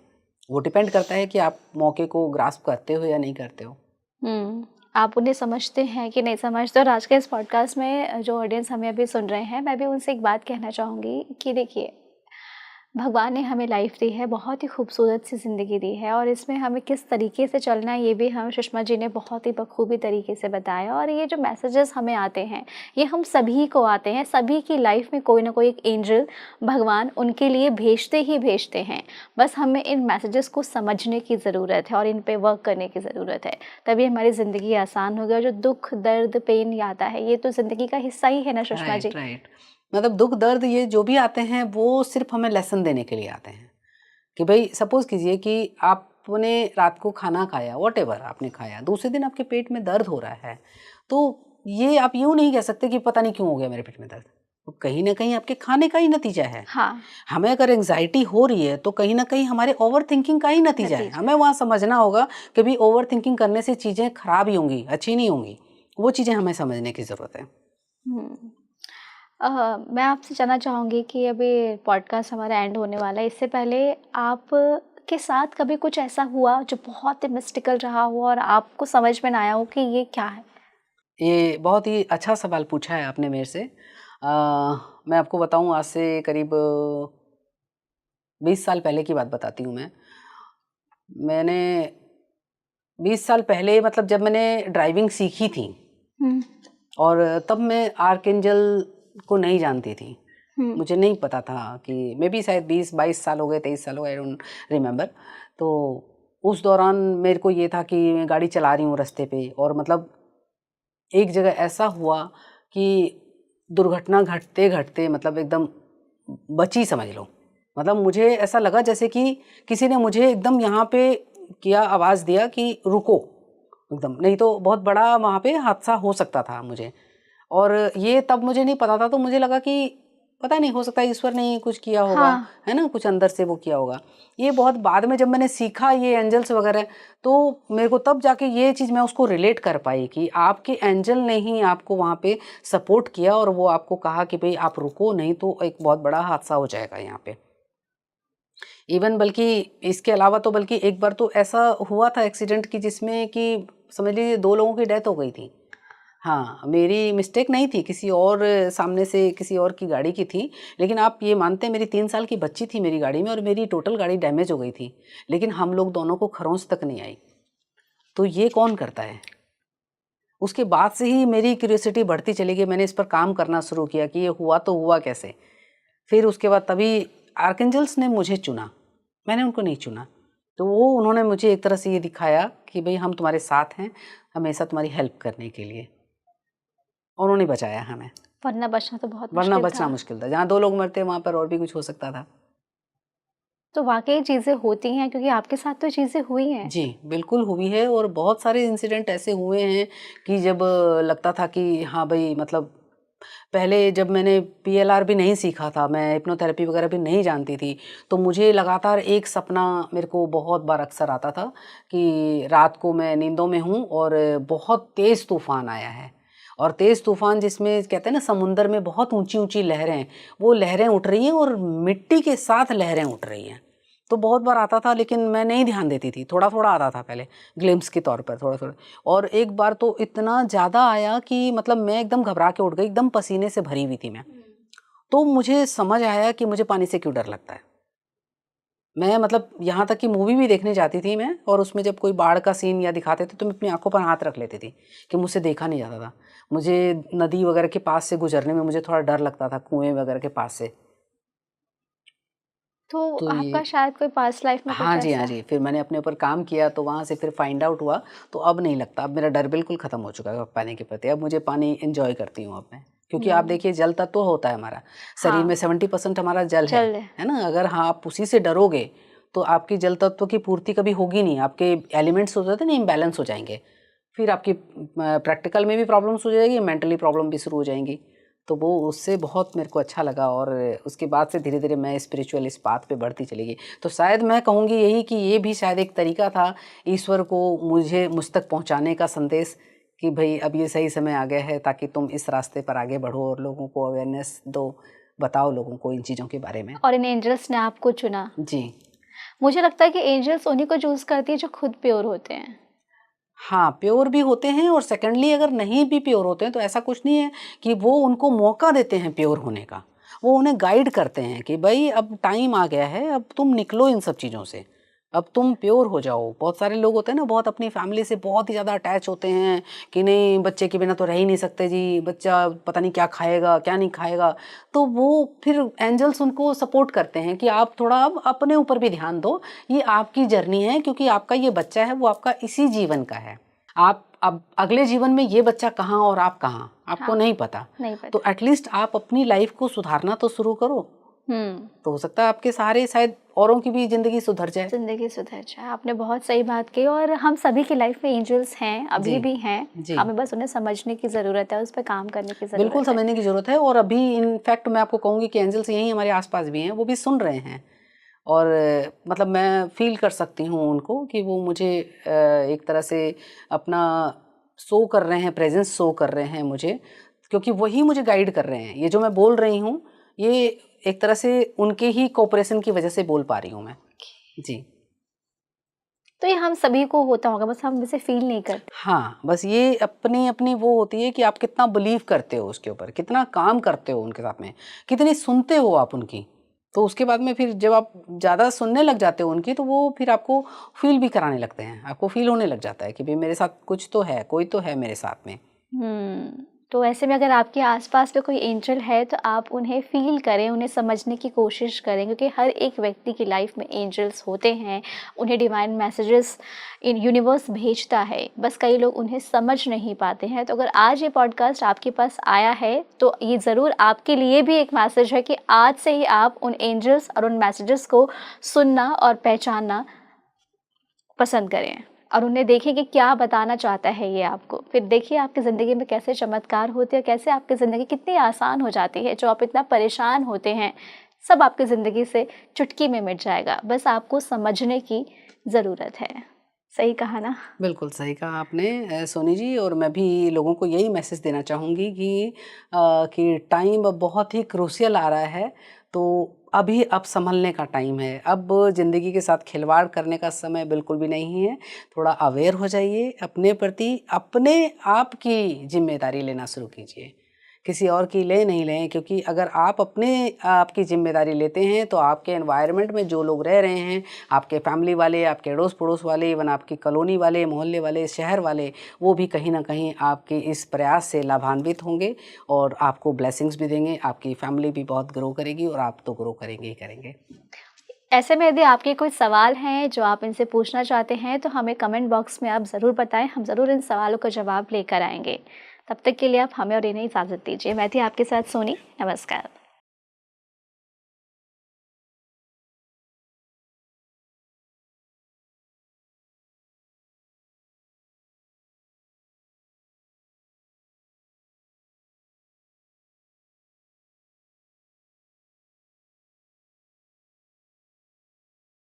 वो डिपेंड करता है कि आप मौके को ग्रास्प करते हो या नहीं करते हो। आप उन्हें समझते हैं कि नहीं समझते। और आज के इस पॉडकास्ट में जो ऑडियंस हमें अभी सुन रहे हैं, मैं भी उनसे एक बात कहना चाहूँगी कि देखिए, भगवान ने हमें लाइफ दी है, बहुत ही खूबसूरत सी ज़िंदगी दी है और इसमें हमें किस तरीके से चलना है ये भी हम सुषमा जी ने बहुत ही बखूबी तरीके से बताया। और ये जो मैसेजेस हमें आते हैं, ये हम सभी को आते हैं। सभी की लाइफ में कोई ना कोई एक एंजल भगवान उनके लिए भेजते ही भेजते हैं। बस हमें इन मैसेजेस को समझने की ज़रूरत है और इन पे वर्क करने की ज़रूरत है, तभी हमारी ज़िंदगी आसान होगी। और जो दुख दर्द पेन आता है, ये तो ज़िंदगी का हिस्सा ही है ना सुषमा जी। राइट। मतलब दुख दर्द ये जो भी आते हैं वो सिर्फ हमें लेसन देने के लिए आते हैं कि भाई सपोज कीजिए कि आपने रात को खाना खाया, व्हाटएवर आपने खाया, दूसरे दिन आपके पेट में दर्द हो रहा है, तो ये आप यूँ नहीं कह सकते कि पता नहीं क्यों हो गया मेरे पेट में दर्द। तो कहीं ना कहीं आपके खाने का ही नतीजा है। हाँ। हमें अगर एंग्जाइटी हो रही है तो कहीं ना कहीं हमारे ओवर थिंकिंग का ही नतीजा है। हमें वहाँ समझना होगा कि भाई ओवर थिंकिंग करने से चीज़ें खराब ही होंगी, अच्छी नहीं होंगी। वो चीज़ें हमें समझने की ज़रूरत है। मैं आपसे जानना चाहूँगी कि अभी पॉडकास्ट हमारा एंड होने वाला है, इससे पहले आप के साथ कभी कुछ ऐसा हुआ जो बहुत ही मिस्टिकल रहा हो और आपको समझ में ना आया हो कि ये क्या है? ये बहुत ही अच्छा सवाल पूछा है आपने मेरे से। मैं आपको बताऊं, आज से करीब 20 साल पहले की बात बताती हूँ मैं। मैंने 20 साल पहले, मतलब जब मैंने ड्राइविंग सीखी थी और तब मैं आर्कएंजल को नहीं जानती थी। मुझे नहीं पता था कि मे बी शायद 20-22 साल हो गए, 23 साल हो गए, आई डोंट रिमेंबर। तो उस दौरान मेरे को ये था कि मैं गाड़ी चला रही हूँ रास्ते पे और मतलब एक जगह ऐसा हुआ कि दुर्घटना घटते घटते मतलब एकदम बची समझ लो। मतलब मुझे ऐसा लगा जैसे कि किसी ने मुझे एकदम यहाँ पे किया, आवाज़ दिया कि रुको एकदम, नहीं तो बहुत बड़ा वहाँ पे हादसा हो सकता था मुझे। और ये तब मुझे नहीं पता था, तो मुझे लगा कि पता नहीं, हो सकता है ईश्वर ने कुछ किया होगा। हाँ। है ना, कुछ अंदर से वो किया होगा। ये बहुत बाद में जब मैंने सीखा ये एंजल्स वगैरह, तो मेरे को तब जाके ये चीज़ मैं उसको रिलेट कर पाई कि आपके एंजल ने ही आपको वहाँ पे सपोर्ट किया और वो आपको कहा कि भाई आप रुको, नहीं तो एक बहुत बड़ा हादसा हो जाएगा यहाँ पे। इवन बल्कि इसके अलावा तो बल्कि एक बार तो ऐसा हुआ था एक्सीडेंट की जिसमें कि समझ लीजिए 2 लोगों की डेथ हो गई थी। हाँ, मेरी मिस्टेक नहीं थी, किसी और सामने से किसी और की गाड़ी की थी। लेकिन आप ये मानते हैं, मेरी 3 साल की बच्ची थी मेरी गाड़ी में और मेरी टोटल गाड़ी डैमेज हो गई थी, लेकिन हम लोग दोनों को खरोंच तक नहीं आई। तो ये कौन करता है? उसके बाद से ही मेरी क्यूरियोसिटी बढ़ती चली गई। मैंने इस पर काम करना शुरू किया कि ये हुआ तो हुआ कैसे। फिर उसके बाद तभी आर्कएंजल्स ने मुझे चुना, मैंने उनको नहीं चुना। तो वो उन्होंने मुझे एक तरह से ये दिखाया कि भाई हम तुम्हारे साथ हैं, हमेशा तुम्हारी हेल्प करने के लिए। उन्होंने बचाया हमें, वरना बचना तो बहुत वरना मुश्किल बचना था। मुश्किल था। जहाँ 2 लोग मरते वहाँ पर और भी कुछ हो सकता था। तो वाकई चीज़ें होती हैं, क्योंकि आपके साथ तो चीज़ें हुई हैं। जी, बिल्कुल हुई है और बहुत सारे इंसिडेंट ऐसे हुए हैं कि जब लगता था कि हाँ भाई, मतलब पहले जब मैंने PLR भी नहीं सीखा था, मैं हिप्नोथेरेपी वगैरह भी नहीं जानती थी, तो मुझे लगातार एक सपना मेरे को बहुत बार अक्सर आता था कि रात को मैं नींदों में हूँ और बहुत तेज़ तूफ़ान आया है। और तेज़ तूफ़ान जिसमें कहते हैं ना समुंदर में बहुत ऊँची-ऊँची लहरें, वो लहरें उठ रही हैं और मिट्टी के साथ लहरें उठ रही हैं। तो बहुत बार आता था लेकिन मैं नहीं ध्यान देती थी, थोड़ा-थोड़ा आता था पहले, ग्लिम्प्स के तौर पर थोड़ा-थोड़ा। और एक बार तो इतना ज़्यादा आया कि मतलब मैं एकदम घबरा के उठ गई, एकदम पसीने से भरी हुई थी मैं। तो मुझे समझ आया कि मुझे पानी से क्यों डर लगता है। मैं मतलब यहाँ तक कि मूवी भी देखने जाती थी मैं, और उसमें जब कोई बाढ़ का सीन या दिखाते थे तो मैं अपनी आँखों पर हाथ रख लेती थी कि मुझसे देखा नहीं जाता था। मुझे नदी वगैरह के पास से गुज़रने में मुझे थोड़ा डर लगता था, कुएँ वगैरह के पास से। तो तो आपका ये शायद कोई पास्ट लाइफ में कुछ हाँ जी, हाँ ऐसा। जी। फिर मैंने अपने ऊपर काम किया तो वहाँ से फिर फाइंड आउट हुआ, तो अब नहीं लगता, अब मेरा डर बिल्कुल ख़त्म हो चुका है पानी के प्रति। अब मुझे पानी एन्जॉय करती हूँ अब मैं। क्योंकि आप हुँ, देखिए जल तत्व होता है हमारा, शरीर में हाँ, 70% हमारा जल चल है ना? अगर हाँ, आप उसी से डरोगे तो आपकी जल तत्व की पूर्ति कभी होगी नहीं, आपके एलिमेंट्स हो जाते हैं ना इम्बैलेंस हो जाएँगे। फिर आपकी प्रैक्टिकल में भी प्रॉब्लम्स हो जाएगी, मेंटली प्रॉब्लम भी शुरू हो जाएँगी। तो वो उससे बहुत मेरे को अच्छा लगा और उसके बाद से धीरे-धीरे मैं स्पिरिचुअल इस पाथ पे बढ़ती चली गई। तो शायद मैं कहूँगी यही कि ये भी शायद एक तरीका था ईश्वर को मुझ तक पहुँचाने का संदेश कि भई अब ये सही समय आ गया है ताकि तुम इस रास्ते पर आगे बढ़ो और लोगों को अवेयरनेस दो, बताओ लोगों को इन चीज़ों के बारे में। और इन एंजल्स ने आपको चुना। जी। मुझे लगता है कि एंजल्स उन्हीं को चूज़ करती है जो खुद प्योर होते हैं। हाँ, प्योर भी होते हैं और सेकंडली अगर नहीं भी प्योर होते हैं तो ऐसा कुछ नहीं है कि वो उनको मौका देते हैं प्योर होने का। वो उन्हें गाइड करते हैं कि भई अब टाइम आ गया है, अब तुम निकलो इन सब चीज़ों से। अब तुम प्योर हो जाओ। बहुत सारे लोग होते हैं ना, बहुत अपनी फैमिली से बहुत ही ज़्यादा अटैच होते हैं कि नहीं बच्चे के बिना तो रह ही नहीं सकते जी, बच्चा पता नहीं क्या खाएगा, क्या नहीं खाएगा। तो वो फिर एंजल्स उनको सपोर्ट करते हैं कि आप थोड़ा अब अपने ऊपर भी ध्यान दो। ये आपकी जर्नी है क्योंकि आपका ये बच्चा है वो आपका इसी जीवन का है। आप अब अगले जीवन में ये बच्चा कहाँ और आप कहाँ, आपको हाँ, नहीं पता। नहीं तो पता। एटलीस्ट आप अपनी लाइफ को सुधारना तो शुरू करो। हुँ, तो हो सकता है आपके सहारे शायद औरों की भी ज़िंदगी सुधर जाए। ज़िंदगी सुधर जाए। आपने बहुत सही बात की और हम सभी की लाइफ में एंजल्स हैं, जी, अभी भी हैं। जी। हमें बस उन्हें समझने की ज़रूरत है, उस पे काम करने की बिल्कुल ज़रूरत है। समझने की ज़रूरत है और अभी इनफैक्ट मैं आपको कहूँगी कि एंजल्स यहीं हमारे आस-पास भी हैं, वो भी सुन रहे हैं। और मतलब मैं फ़ील कर सकती हूँ उनको कि वो मुझे एक तरह से अपना शो कर रहे हैं, प्रेज़ेंस शो कर रहे हैं मुझे, क्योंकि वही मुझे गाइड कर रहे हैं। ये जो मैं बोल रही हूँ, ये एक तरह से उनके ही कोऑपरेशन की वज़ह से बोल पा रही हूँ मैं। जी। तो ये हम सभी को होता होगा, बस हम इसे फ़ील नहीं करते। हाँ, बस ये अपनी-अपनी वो होती है कि आप कितना बिलीव करते हो उसके ऊपर, कितना काम करते हो उनके साथ में, कितनी सुनते हो आप उनकी। तो उसके बाद में फिर जब आप ज़्यादा सुनने लग जाते हो उनकी, तो वो फिर आपको फ़ील भी कराने लगते हैं। आपको फ़ील होने लग जाता है कि भई मेरे साथ कुछ तो है, कोई तो है मेरे साथ में। तो ऐसे में अगर आपके आसपास में कोई एंजल है तो आप उन्हें फ़ील करें, उन्हें समझने की कोशिश करें क्योंकि हर एक व्यक्ति की लाइफ में एंजल्स होते हैं, उन्हें डिवाइन मैसेजेस इन यूनिवर्स भेजता है, बस कई लोग उन्हें समझ नहीं पाते हैं। तो अगर आज ये पॉडकास्ट आपके पास आया है तो ये ज़रूर आपके लिए भी एक मैसेज है कि आज से ही आप उन एंजल्स और उन मैसेजेस को सुनना और पहचानना पसंद करें और उन्हें देखें कि क्या बताना चाहता है ये आपको। फिर देखिए आपकी ज़िंदगी में कैसे चमत्कार होते हैं, कैसे आपकी ज़िंदगी कितनी आसान हो जाती है। जो आप इतना परेशान होते हैं, सब आपकी ज़िंदगी से चुटकी में मिट जाएगा। बस आपको समझने की ज़रूरत है। सही कहा ना? बिल्कुल सही कहा आपने सोनी जी, और मैं भी लोगों को यही मैसेज देना चाहूँगी कि टाइम अब बहुत ही क्रूशियल आ रहा है, तो अभी अब संभलने का टाइम है। अब ज़िंदगी के साथ खिलवाड़ करने का समय बिल्कुल भी नहीं है। थोड़ा अवेयर हो जाइए अपने प्रति, अपने आप की ज़िम्मेदारी लेना शुरू कीजिए। किसी और की नहीं लें, क्योंकि अगर आप अपने आप की ज़िम्मेदारी लेते हैं तो आपके एनवायरनमेंट में जो लोग रह रहे हैं, आपके फैमिली वाले, आपके अड़ोस-पड़ोस वाले, इवन आपकी कॉलोनी वाले, मोहल्ले वाले, शहर वाले, वो भी कहीं न कहीं आपके इस प्रयास से लाभान्वित होंगे और आपको ब्लेसिंग्स भी देंगे। आपकी फैमिली भी बहुत ग्रो करेगी और आप तो ग्रो करेंगे ही करेंगे। ऐसे में यदि आपके कोई सवाल हैं जो आप इनसे पूछना चाहते हैं तो हमें कमेंट बॉक्स में आप ज़रूर बताएं, हम ज़रूर इन सवालों का जवाब लेकर आएंगे। तब तक के लिए आप हमें और इन्हें इजाज़त दीजिए। मैं थी आपके साथ सोनी। नमस्कार।